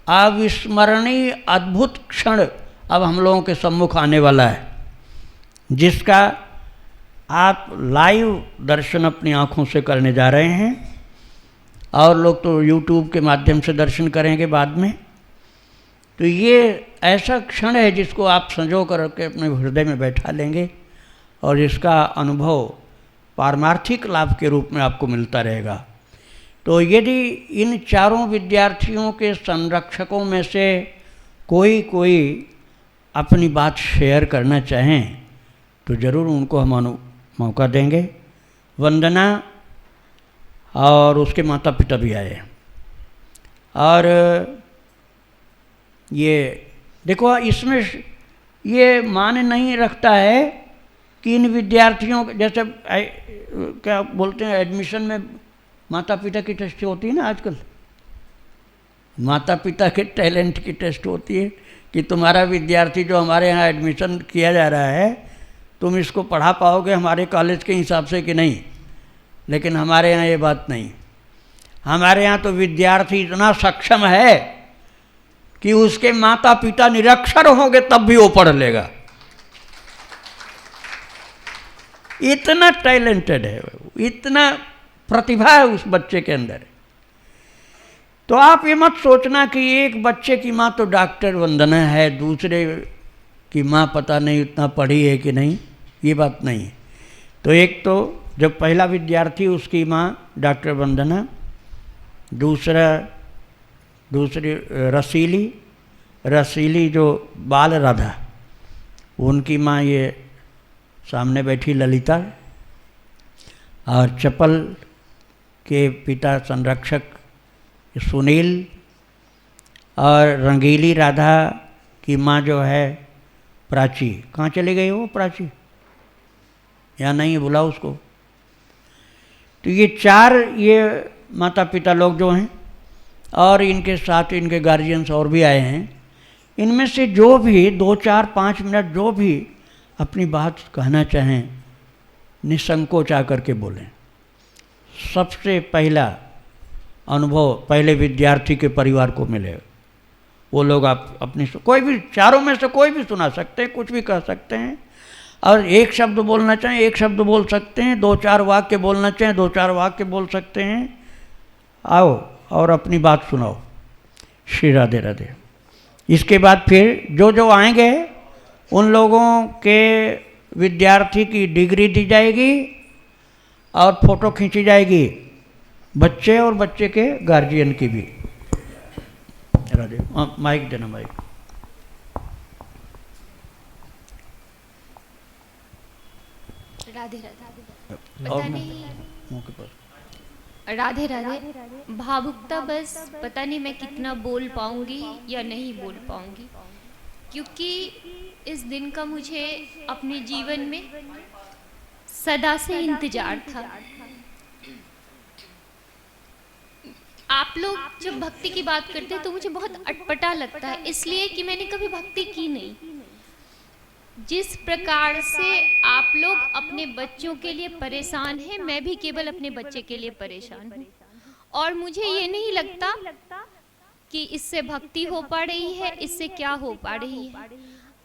अविस्मरणीय, अद्भुत क्षण अब हम लोगों के सम्मुख आने वाला है, जिसका आप लाइव दर्शन अपनी आँखों से करने जा रहे हैं। और लोग तो YouTube के माध्यम से दर्शन करेंगे बाद में। तो ये ऐसा क्षण है जिसको आप संजो करके अपने हृदय में बैठा लेंगे और इसका अनुभव पारमार्थिक लाभ के रूप में आपको मिलता रहेगा। तो यदि इन चारों विद्यार्थियों के संरक्षकों में से कोई अपनी बात शेयर करना चाहें तो ज़रूर उनको हम मौका देंगे। वंदना और उसके माता पिता भी आए। और ये देखो, इसमें ये मान नहीं रखता है कि इन विद्यार्थियों, जैसे क्या बोलते हैं, एडमिशन में माता पिता की टेस्ट होती है ना आजकल, माता पिता के टैलेंट की टेस्ट होती है कि तुम्हारा विद्यार्थी जो हमारे यहाँ एडमिशन किया जा रहा है, तुम इसको पढ़ा पाओगे हमारे कॉलेज के हिसाब से कि नहीं। लेकिन हमारे यहाँ ये बात नहीं। हमारे यहाँ तो विद्यार्थी इतना सक्षम है कि उसके माता पिता निरक्षर होंगे तब भी वो पढ़ लेगा। इतना टैलेंटेड है, इतना प्रतिभा है उस बच्चे के अंदर। तो आप ये मत सोचना कि एक बच्चे की माँ तो डॉक्टर वंदना है, दूसरे की माँ पता नहीं उतना पढ़ी है कि नहीं, ये बात नहीं। तो एक तो जब पहला विद्यार्थी उसकी माँ डॉक्टर वंदना, दूसरी रसीली जो बाल राधा, उनकी माँ ये सामने बैठी ललिता, और चपल के पिता संरक्षक सुनील, और रंगीली राधा की माँ जो है प्राची। कहाँ चली गई वो प्राची? यहाँ नहीं है, बुलाओ उसको। तो ये 4 ये माता पिता लोग जो हैं, और इनके साथ इनके गार्जियंस और भी आए हैं। इनमें से जो भी 2, 4, 5 मिनट जो भी अपनी बात कहना चाहें, निसंकोच आकर के बोलें। सबसे पहला अनुभव पहले विद्यार्थी के परिवार को मिले। वो लोग आप अपनी कोई भी, चारों में से कोई भी सुना सकते हैं, कुछ भी कह सकते हैं। और एक शब्द बोलना चाहें, एक शब्द बोल सकते हैं। 2-4 वाक्य बोलना चाहें, 2-4 वाक्य बोल सकते हैं। आओ और अपनी बात सुनाओ। श्री राधे राधे। इसके बाद फिर जो आएंगे उन लोगों के विद्यार्थी की डिग्री दी जाएगी और फोटो खींची जाएगी, बच्चे और बच्चे के गार्जियन की भी। राधे, माइक देना, माइक। राधे राधे। पता नहीं, राधे राधे। भावुकता बस पता नहीं मैं कितना बोल पाऊंगी या नहीं बोल पाऊंगी, क्योंकि इस दिन का मुझे अपने जीवन में सदा से इंतजार था। आप लोग जब भक्ति की बात करते हैं तो मुझे बहुत अटपटा लगता है, इसलिए कि मैंने कभी भक्ति की नहीं। जिस प्रकार से आप लोग अपने बच्चों के लिए परेशान हैं, मैं भी केवल अपने बच्चे के लिए परेशान हूँ। और मुझे ये नहीं लगता कि इससे भक्ति हो पा रही है, इससे क्या हो पा रही है।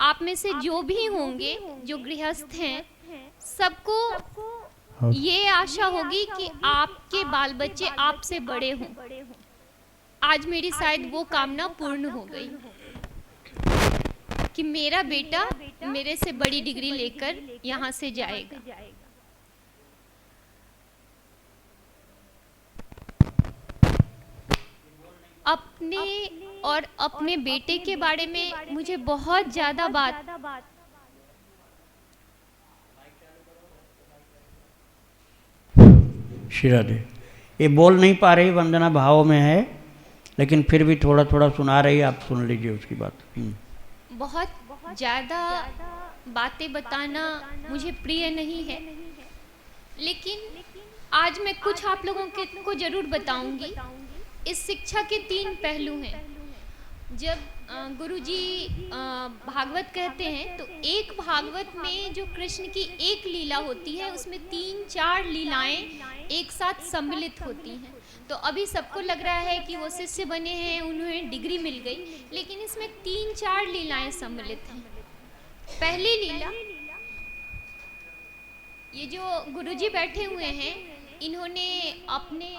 आप में से जो भी होंगे, जो गृहस्थ हैं, सबको ये आशा होगी कि आपके बाल बच्चे आपसे बड़े हों। आज मेरी शायद वो कामना पूर्ण हो गई कि मेरा बेटा मेरे से बड़ी डिग्री लेकर यहाँ से जाएगा। अपने और अपने बेटे के बारे में मुझे बहुत ज़्यादा बात श्री राधे। ये बोल नहीं पा रही, वंदना भाव में है, लेकिन फिर भी थोड़ा थोड़ा सुना रही, आप सुन लीजिए उसकी बात। बहुत ज़्यादा बातें बताना मुझे प्रिय नहीं है, लेकिन आज मैं कुछ आप लोगों को जरूर बताऊंगी। इस शिक्षा के 3 पहलू हैं। जब गुरुजी भागवत कहते हैं तो एक भागवत में जो कृष्ण की एक लीला होती है उसमें 3-4 लीलाएं एक साथ सम्मिलित होती हैं। तो अभी सबको लग रहा है कि वो शिष्य बने हैं, उन्हें डिग्री मिल गई, लेकिन इसमें 3-4 लीलाएं सम्मिलित हैं। पहली लीला, ये जो गुरुजी बैठे हुए हैं, इन्होंने अपने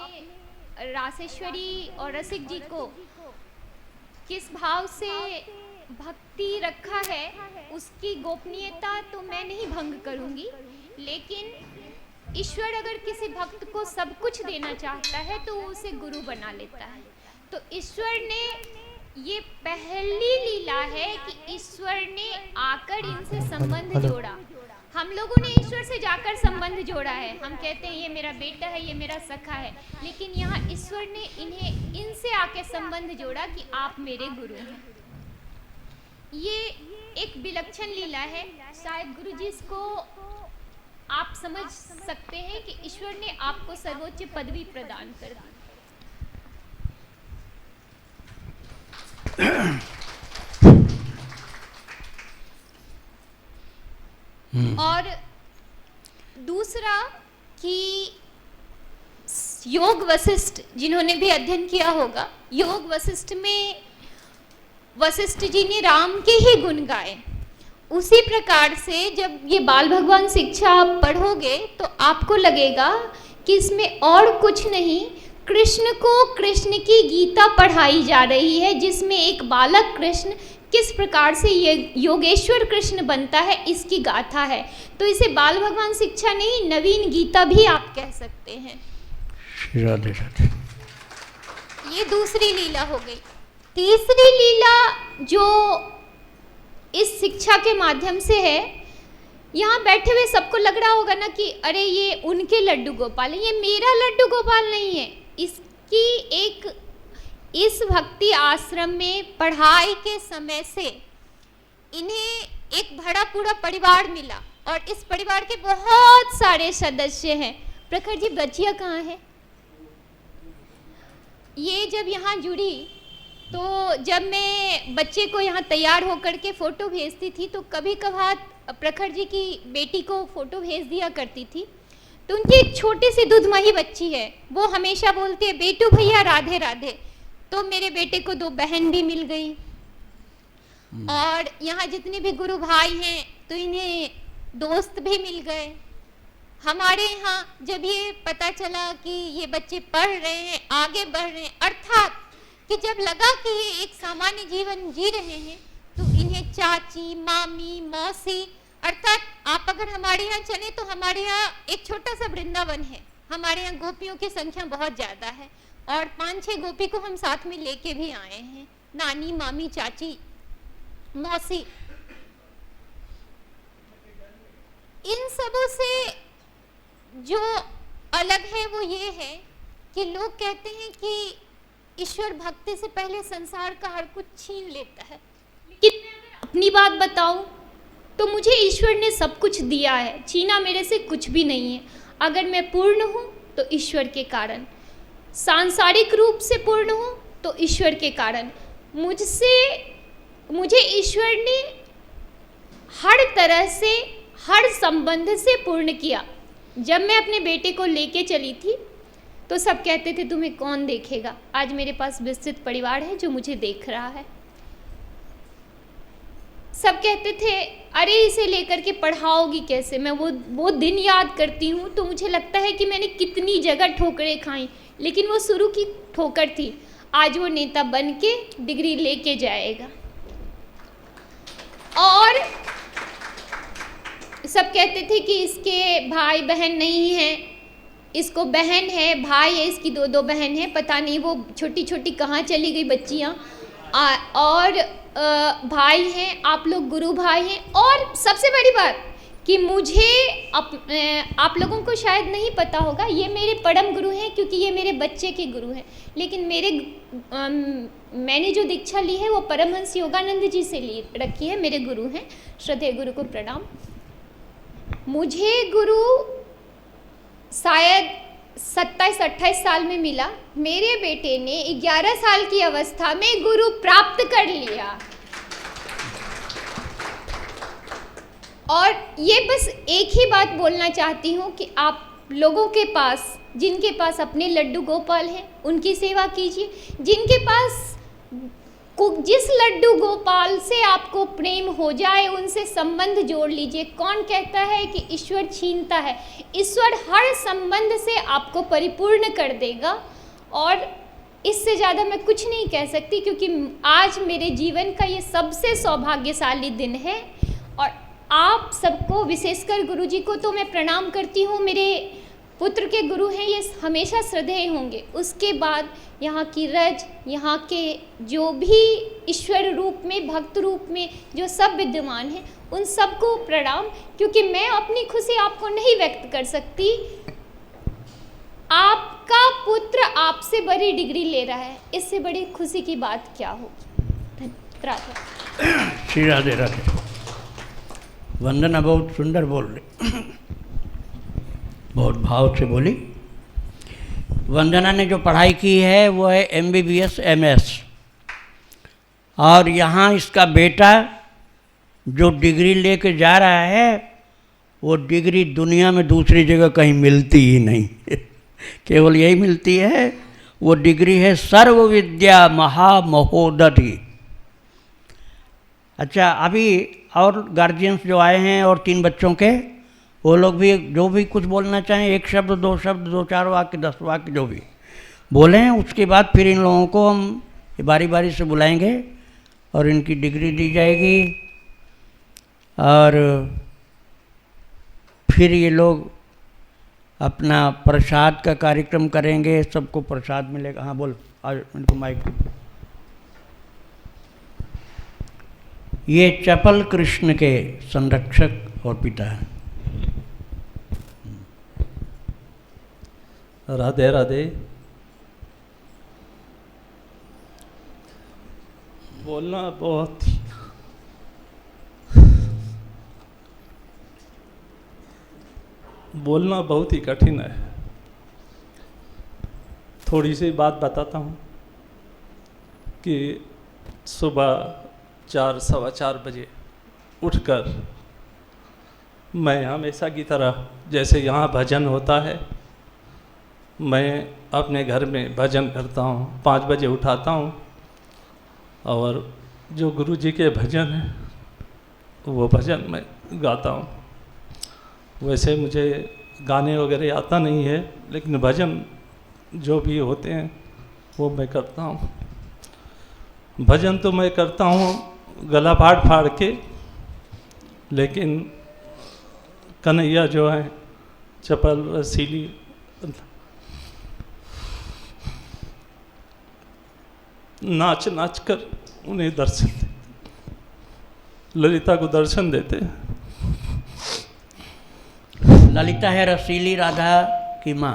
रासेश्वरी और रसिक जी को किस भाव से भक्ति रखा है उसकी गोपनीयता तो मैं नहीं भंग करूंगी, लेकिन ईश्वर अगर किसी भक्त को सब कुछ देना चाहता है तो वो उसे गुरु बना लेता है। तो ईश्वर ने, ये पहली लीला है कि ईश्वर ने आकर इनसे संबंध जोड़ा। हम लोगों ने ईश्वर से जाकर संबंध जोड़ा है। हम कहते हैं ये मेरा बेटा है, ये मेरा सखा है, लेकिन यहाँ ईश्वर ने इन्हें इनसे आके संबंध जोड़ा कि आप मेरे गुरु हैं। ये एक विलक्षण लीला है। शायद गुरु जी इसको आप समझ सकते हैं कि ईश्वर ने आपको सर्वोच्च पदवी प्रदान कर दी। और दूसरा कि योग वशिष्ठ, जिन्होंने भी अध्ययन किया होगा, योग वशिष्ठ में वशिष्ठ जी ने राम के ही गुण गाए। उसी प्रकार से जब ये बाल भगवान शिक्षा आप पढ़ोगे तो आपको लगेगा कि इसमें और कुछ नहीं, कृष्ण को कृष्ण की गीता पढ़ाई जा रही है, जिसमें एक बालक कृष्ण किस प्रकार से ये योगेश्वर कृष्ण बनता है इसकी गाथा है। तो इसे बाल भगवान शिक्षा नहीं, नवीन गीता भी आप कह सकते हैं। राधे राधे। ये दूसरी लीला हो गई। तीसरी लीला जो इस शिक्षा के माध्यम से है, यहाँ बैठे हुए सबको लग रहा होगा ना कि अरे ये उनके लड्डू गोपाल है, ये मेरा लड्डू गोपाल नहीं है। इसकी एक इस भक्ति आश्रम में पढ़ाई के समय से इन्हें एक बड़ा पूरा परिवार मिला और इस परिवार के बहुत सारे सदस्य हैं। प्रखर जी बच्चियाँ कहाँ है? ये जब यहाँ जुड़ी तो जब मैं बच्चे को यहाँ तैयार होकर के फ़ोटो भेजती थी तो कभी कभार प्रखर जी की बेटी को फ़ोटो भेज दिया करती थी। तो उनकी एक छोटी सी दूधमही बच्ची है, वो हमेशा बोलती है बेटू भैया राधे राधे। तो मेरे बेटे को 2 बहन भी मिल गई और यहाँ जितने भी गुरु भाई हैं तो इन्हें दोस्त भी मिल गए। हमारे यहाँ जब ये पता चला कि ये बच्चे पढ़ रहे हैं, आगे बढ़ रहे हैं, अर्थात कि जब लगा कि ये एक सामान्य जीवन जी रहे हैं, तो इन्हें चाची, मामी, मौसी, अर्थात आप अगर हमारे यहाँ चले तो हमारे यहाँ एक छोटा सा वृंदावन है। हमारे यहाँ गोपियों की संख्या बहुत ज़्यादा है और 5-6 गोपी को हम साथ में लेके भी आए हैं, नानी, मामी, चाची, मौसी। इन सबों से जो अलग है वो ये है कि लोग कहते हैं कि ईश्वर भक्ति से पहले संसार का हर कुछ छीन लेता है, लेकिन मैं अपनी बात बताऊं तो मुझे ईश्वर ने सब कुछ दिया है, छीना मेरे से कुछ भी नहीं है। अगर मैं पूर्ण हूँ तो ईश्वर के कारण, सांसारिक रूप से पूर्ण हूँ तो ईश्वर के कारण। मुझे ईश्वर ने हर तरह से, हर संबंध से पूर्ण किया। जब मैं अपने बेटे को लेके चली थी तो सब कहते थे तुम्हें कौन देखेगा। आज मेरे पास विस्तृत परिवार है जो मुझे देख रहा है। सब कहते थे अरे इसे लेकर के पढ़ाओगी कैसे। मैं वो दिन याद करती हूँ तो मुझे लगता है कि मैंने कितनी जगह ठोकरें खाई, लेकिन वो शुरू की ठोकर थी। आज वो नेता बन के डिग्री लेके जाएगा। और सब कहते थे कि इसके भाई बहन नहीं हैं, इसको बहन है, भाई है, इसकी दो बहन है, पता नहीं वो छोटी छोटी कहाँ चली गई बच्चियाँ। और भाई हैं, आप लोग गुरु भाई हैं। और सबसे बड़ी बात कि मुझे आप लोगों को शायद नहीं पता होगा, ये मेरे परम गुरु हैं क्योंकि ये मेरे बच्चे के गुरु हैं। लेकिन मैंने जो दीक्षा ली है वो परमहंस योगानंद जी से ली रखी है, मेरे गुरु हैं। श्रद्धेय गुरु को प्रणाम। मुझे गुरु शायद 27-28 साल में मिला। मेरे बेटे ने 11 साल की अवस्था में गुरु प्राप्त कर लिया। और ये बस एक ही बात बोलना चाहती हूँ कि आप लोगों के पास, जिनके पास अपने लड्डू गोपाल हैं, उनकी सेवा कीजिए। जिनके पास जिस लड्डू गोपाल से आपको प्रेम हो जाए उनसे संबंध जोड़ लीजिए। कौन कहता है कि ईश्वर छीनता है? ईश्वर हर संबंध से आपको परिपूर्ण कर देगा। और इससे ज़्यादा मैं कुछ नहीं कह सकती क्योंकि आज मेरे जीवन का ये सबसे सौभाग्यशाली दिन है। और आप सबको, विशेषकर गुरुजी को तो मैं प्रणाम करती हूँ। मेरे पुत्र के गुरु हैं, ये हमेशा श्रद्धेय होंगे। उसके बाद यहाँ की रज, यहाँ के जो भी ईश्वर रूप में, भक्त रूप में जो सब विद्यमान हैं, उन सबको प्रणाम। क्योंकि मैं अपनी खुशी आपको नहीं व्यक्त कर सकती। आपका पुत्र आपसे बड़ी डिग्री ले रहा है, इससे बड़ी खुशी की बात क्या हो। धन्यवाद। श्री राधे राधे। वंदना बहुत सुंदर बोल रही, बहुत भाव से बोली। वंदना ने जो पढ़ाई की है वो है MBBS MS। और यहाँ इसका बेटा जो डिग्री लेके जा रहा है वो डिग्री दुनिया में दूसरी जगह कहीं मिलती ही नहीं केवल यही मिलती है। वो डिग्री है सर्व विद्या महामहोदधि। अच्छा, अभी और गार्जियंस जो आए हैं और 3 बच्चों के, वो लोग भी जो भी कुछ बोलना चाहें, 1 शब्द 2 शब्द 2-4 वाक्य 10 वाक्य जो भी बोलें, उसके बाद फिर इन लोगों को हम बारी बारी से बुलाएंगे और इनकी डिग्री दी जाएगी। और फिर ये लोग अपना प्रसाद का कार्यक्रम करेंगे, सबको प्रसाद मिलेगा। हाँ बोल, आज इनको माइक। ये चपल कृष्ण के संरक्षक और पिता हैं। राधे राधे। बोलना बहुत ही कठिन है। थोड़ी सी बात बताता हूँ कि सुबह 4-4:15 बजे उठकर मैं हमेशा की तरह, जैसे यहाँ भजन होता है, मैं अपने घर में भजन करता हूँ। 5 बजे उठाता हूँ और जो गुरु जी के भजन हैं वो भजन मैं गाता हूँ। वैसे मुझे गाने वगैरह आता नहीं है, लेकिन भजन जो भी होते हैं वो मैं करता हूँ। भजन तो मैं करता हूँ गला फाड़ फाड़ के, लेकिन कन्हैया जो है चपल रसीली नाच नाच कर उन्हें दर्शन देते, ललिता को दर्शन देते हैं। ललिता है रसीली राधा की माँ।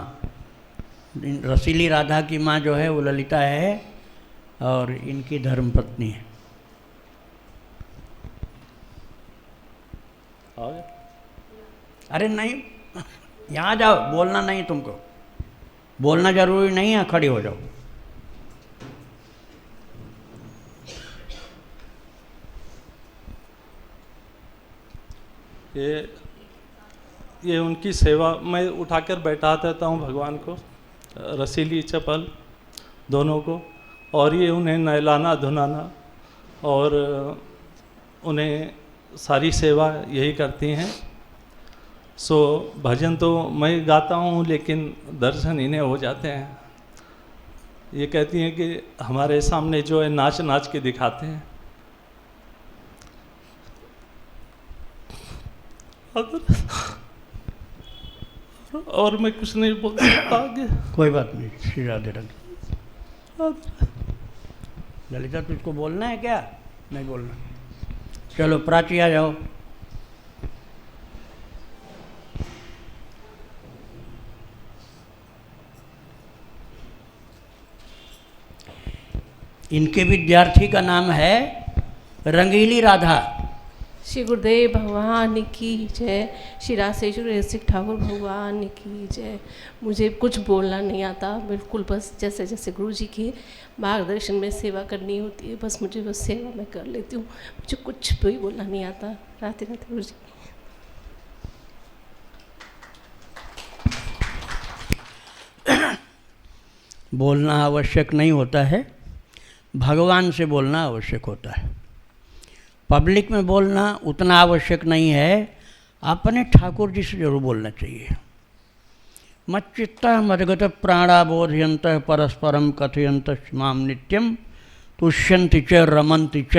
रसीली राधा की माँ जो है वो ललिता है और इनकी धर्मपत्नी है। अरे नहीं, यहाँ जाओ, बोलना नहीं, तुमको बोलना जरूरी नहीं है, खड़ी हो जाओ। ये उनकी सेवा मैं उठाकर बैठा देता हूँ भगवान को, रसीली चप्पल दोनों को, और ये उन्हें नहलाना धुलाना और उन्हें सारी सेवा यही करती हैं। सो भजन तो मैं गाता हूँ लेकिन दर्शन इन्हें हो जाते हैं। ये कहती हैं कि हमारे सामने जो है नाच नाच के दिखाते हैं। और मैं कुछ नहीं बोल सकता आगे। कोई बात नहीं, श्री राधे राधे। ललिता तुझको बोलना है क्या? नहीं बोलना। चलो प्राची आ जाओ। इनके विद्यार्थी का नाम है रंगीली राधा। श्री गुरुदेव भगवान की जय, श्री राशेश्वर ऋषिक ठाकुर भगवान की जय। मुझे कुछ बोलना नहीं आता, बिल्कुल बस जैसे जैसे गुरु जी के मार्गदर्शन में सेवा करनी होती है, बस मुझे बस सेवा मैं कर लेती हूँ। मुझे कुछ भी बोलना नहीं आता। राधे राधे गुरु जी। बोलना आवश्यक नहीं होता है, भगवान से बोलना आवश्यक होता है। पब्लिक में बोलना उतना आवश्यक नहीं है, अपने ठाकुर जी से जरूर बोलना चाहिए। मच्चित्तः मद्गत प्राणा बोधयंत परस्परम कथयंत माम नित्यम तुष्यन्ति च रमन्ति च।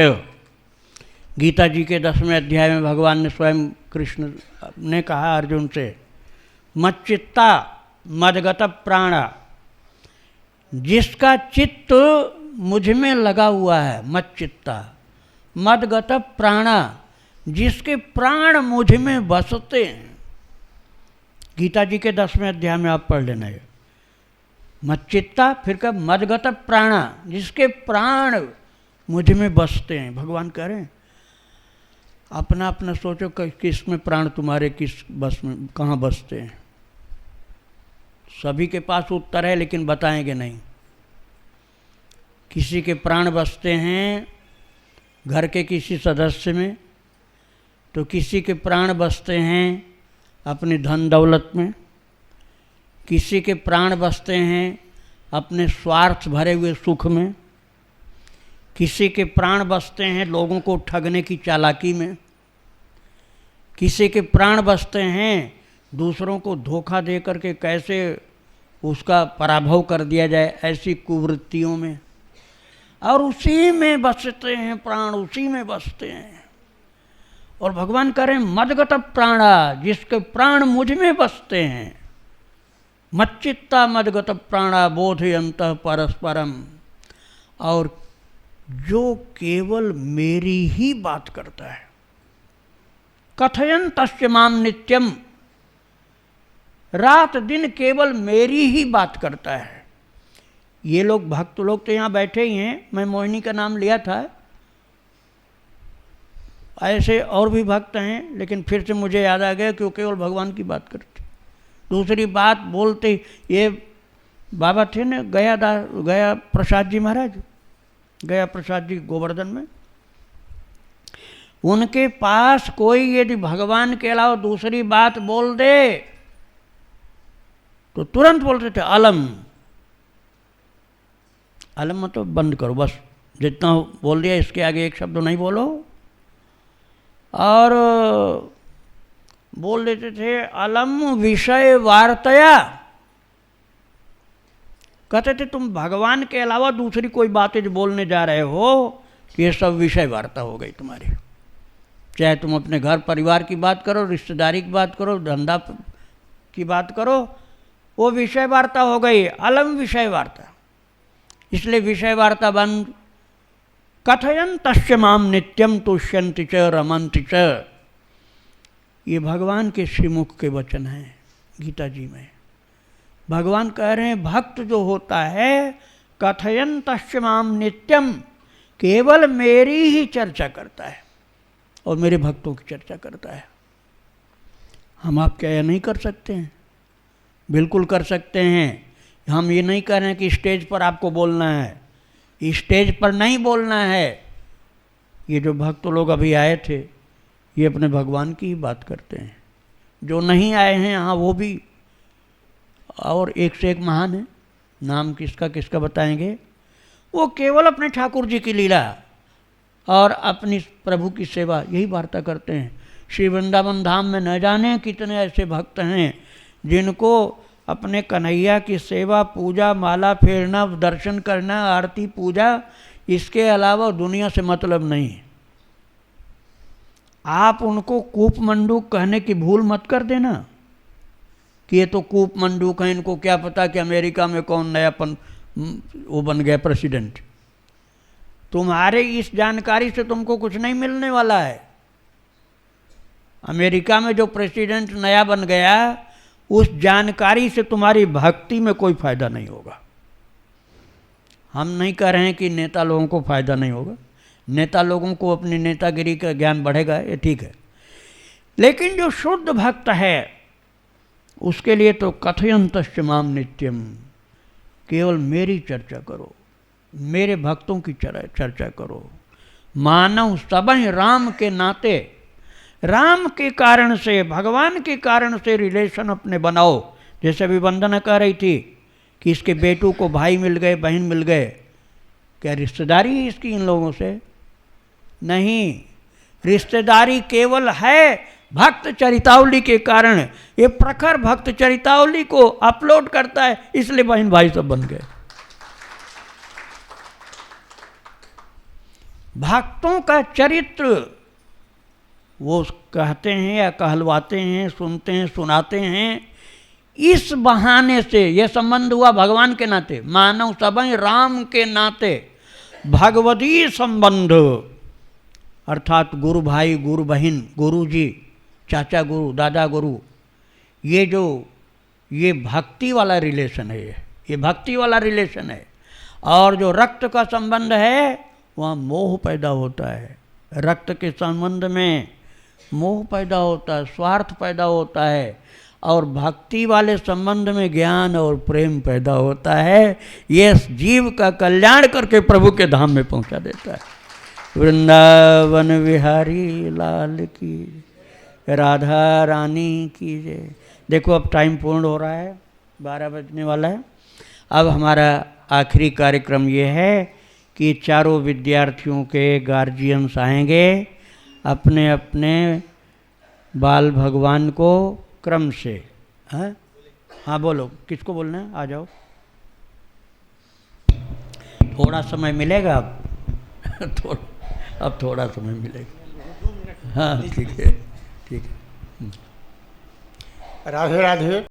गीता जी के 10वें अध्याय में भगवान ने स्वयं कृष्ण ने कहा अर्जुन से, मच्चित्ता मद्गत प्राणा, जिसका चित्त मुझ में लगा हुआ है, मच्चित्ता मद्गत प्राणा, जिसके प्राण मुझ में बसते हैं। गीता जी के 10वें अध्याय में आप पढ़ लेना है। मच्चित्ता, फिर कब मद्गत प्राणा, जिसके प्राण मुझ में बसते हैं। भगवान कह रहे हैं अपना अपना सोचो किस में प्राण तुम्हारे किस बस में कहाँ बसते हैं। सभी के पास उत्तर है लेकिन बताएंगे नहीं। किसी के प्राण बसते हैं घर के किसी सदस्य में, तो किसी के प्राण बसते हैं अपनी धन दौलत में, किसी के प्राण बसते हैं अपने स्वार्थ भरे हुए सुख में, किसी के प्राण बसते हैं लोगों को ठगने की चालाकी में, किसी के प्राण बसते हैं दूसरों को धोखा दे करके कैसे उसका पराभव कर दिया जाए ऐसी कुवृत्तियों में, और उसी में बसते हैं प्राण, उसी में बसते हैं। और भगवान कह रहे हैं मद्गत प्राणा, जिसके प्राण मुझ में बसते हैं। मच्चित्ता मद्गत प्राणा बोधयन्तः परस्परम, और जो केवल मेरी ही बात करता है। कथयन्तश्च माम नित्यम, रात दिन केवल मेरी ही बात करता है। ये लोग भक्त लोग तो यहाँ बैठे ही हैं, मैं मोहिनी का नाम लिया था, ऐसे और भी भक्त हैं, लेकिन फिर से मुझे याद आ गया कि वो केवल भगवान की बात करते। दूसरी बात बोलते, ये बाबा थे ना गया प्रसाद जी महाराज, गया प्रसाद जी गोवर्धन में, उनके पास कोई यदि भगवान के अलावा दूसरी बात बोल दे तो तुरंत बोलते थे अलम। अलम मतलब बंद करो, बस जितना बोल दिया इसके आगे एक शब्द नहीं बोलो। और बोल देते थे अलम विषय वार्तया, कहते थे तुम भगवान के अलावा दूसरी कोई बातें जो बोलने जा रहे हो ये सब विषय वार्ता हो गई तुम्हारी। चाहे तुम अपने घर परिवार की बात करो, रिश्तेदारी की बात करो, धंधा की बात करो, वो विषय वार्ता हो गई, अलम विषय वार्ता। इसलिए विषय वार्ता बंद। कथयन्तश्च माम नित्यम तुष्यन्ति च रमन्ति च, ये भगवान के श्रीमुख के वचन हैं गीता जी में। भगवान कह रहे हैं भक्त जो होता है कथयन्तश्च माम नित्यम, केवल मेरी ही चर्चा करता है और मेरे भक्तों की चर्चा करता है। हम आप क्या यह नहीं कर सकते हैं? बिल्कुल कर सकते हैं। हम ये नहीं कह रहे हैं कि स्टेज पर आपको बोलना है, स्टेज पर नहीं बोलना है। ये जो भक्त लोग अभी आए थे ये अपने भगवान की ही बात करते हैं। जो नहीं आए हैं यहाँ वो भी और एक से एक महान है, नाम किसका किसका बताएंगे। वो केवल अपने ठाकुर जी की लीला और अपनी प्रभु की सेवा यही वार्ता करते हैं। श्री वृंदावन धाम में न जाने कितने ऐसे भक्त हैं जिनको अपने कन्हैया की सेवा, पूजा, माला फेरना, दर्शन करना, आरती पूजा, इसके अलावा दुनिया से मतलब नहीं है। आप उनको कूप मंडूक कहने की भूल मत कर देना कि ये तो कूप मंडूक हैं, इनको क्या पता कि अमेरिका में कौन नया वो बन गया प्रेसिडेंट। तुम्हारे इस जानकारी से तुमको कुछ नहीं मिलने वाला है। अमेरिका में जो प्रेसिडेंट नया बन गया, उस जानकारी से तुम्हारी भक्ति में कोई फायदा नहीं होगा। हम नहीं कह रहे हैं कि नेता लोगों को फायदा नहीं होगा, नेता लोगों को अपनी नेतागिरी का ज्ञान बढ़ेगा, ये ठीक है, लेकिन जो शुद्ध भक्त है उसके लिए तो कथयंतश्च माम नित्यम, केवल मेरी चर्चा करो, मेरे भक्तों की चर्चा करो। मानव सबहीं राम के नाते, राम के कारण से, भगवान के कारण से रिलेशन अपने बनाओ। जैसे अभी वंदना कह रही थी कि इसके बेटू को भाई मिल गए, बहन मिल गए, क्या रिश्तेदारी है इसकी इन लोगों से? नहीं, रिश्तेदारी केवल है भक्त चरितावली के कारण। ये प्रखर भक्त चरितावली को अपलोड करता है, इसलिए बहन भाई सब बन गए। भक्तों का चरित्र वो कहते हैं या कहलवाते हैं, सुनते हैं, सुनाते हैं, इस बहाने से यह संबंध हुआ भगवान के नाते, मानव सबहीं राम के नाते, भगवती संबंध अर्थात गुरु भाई, गुरु बहन, गुरु जी, चाचा गुरु, दादा गुरु, ये भक्ति वाला रिलेशन है, ये भक्ति वाला रिलेशन है। और जो रक्त का संबंध है वहाँ मोह पैदा होता है, रक्त के संबंध में मोह पैदा होता है, स्वार्थ पैदा होता है, और भक्ति वाले संबंध में ज्ञान और प्रेम पैदा होता है। ये जीव का कल्याण करके प्रभु के धाम में पहुंचा देता है। वृंदावन बिहारी लाल की, राधा रानी की जय। देखो अब टाइम पूर्ण हो रहा है, 12 बजने वाला है। अब हमारा आखिरी कार्यक्रम ये है कि चारों विद्यार्थियों के गार्जियंस आएंगे, अपने अपने बाल भगवान को क्रम से, हाँ बोलो, किसको बोलना है? आ जाओ, थोड़ा समय मिलेगा अब अब थोड़ा समय मिलेगा। हाँ ठीक है, ठीक है। राधे राधे।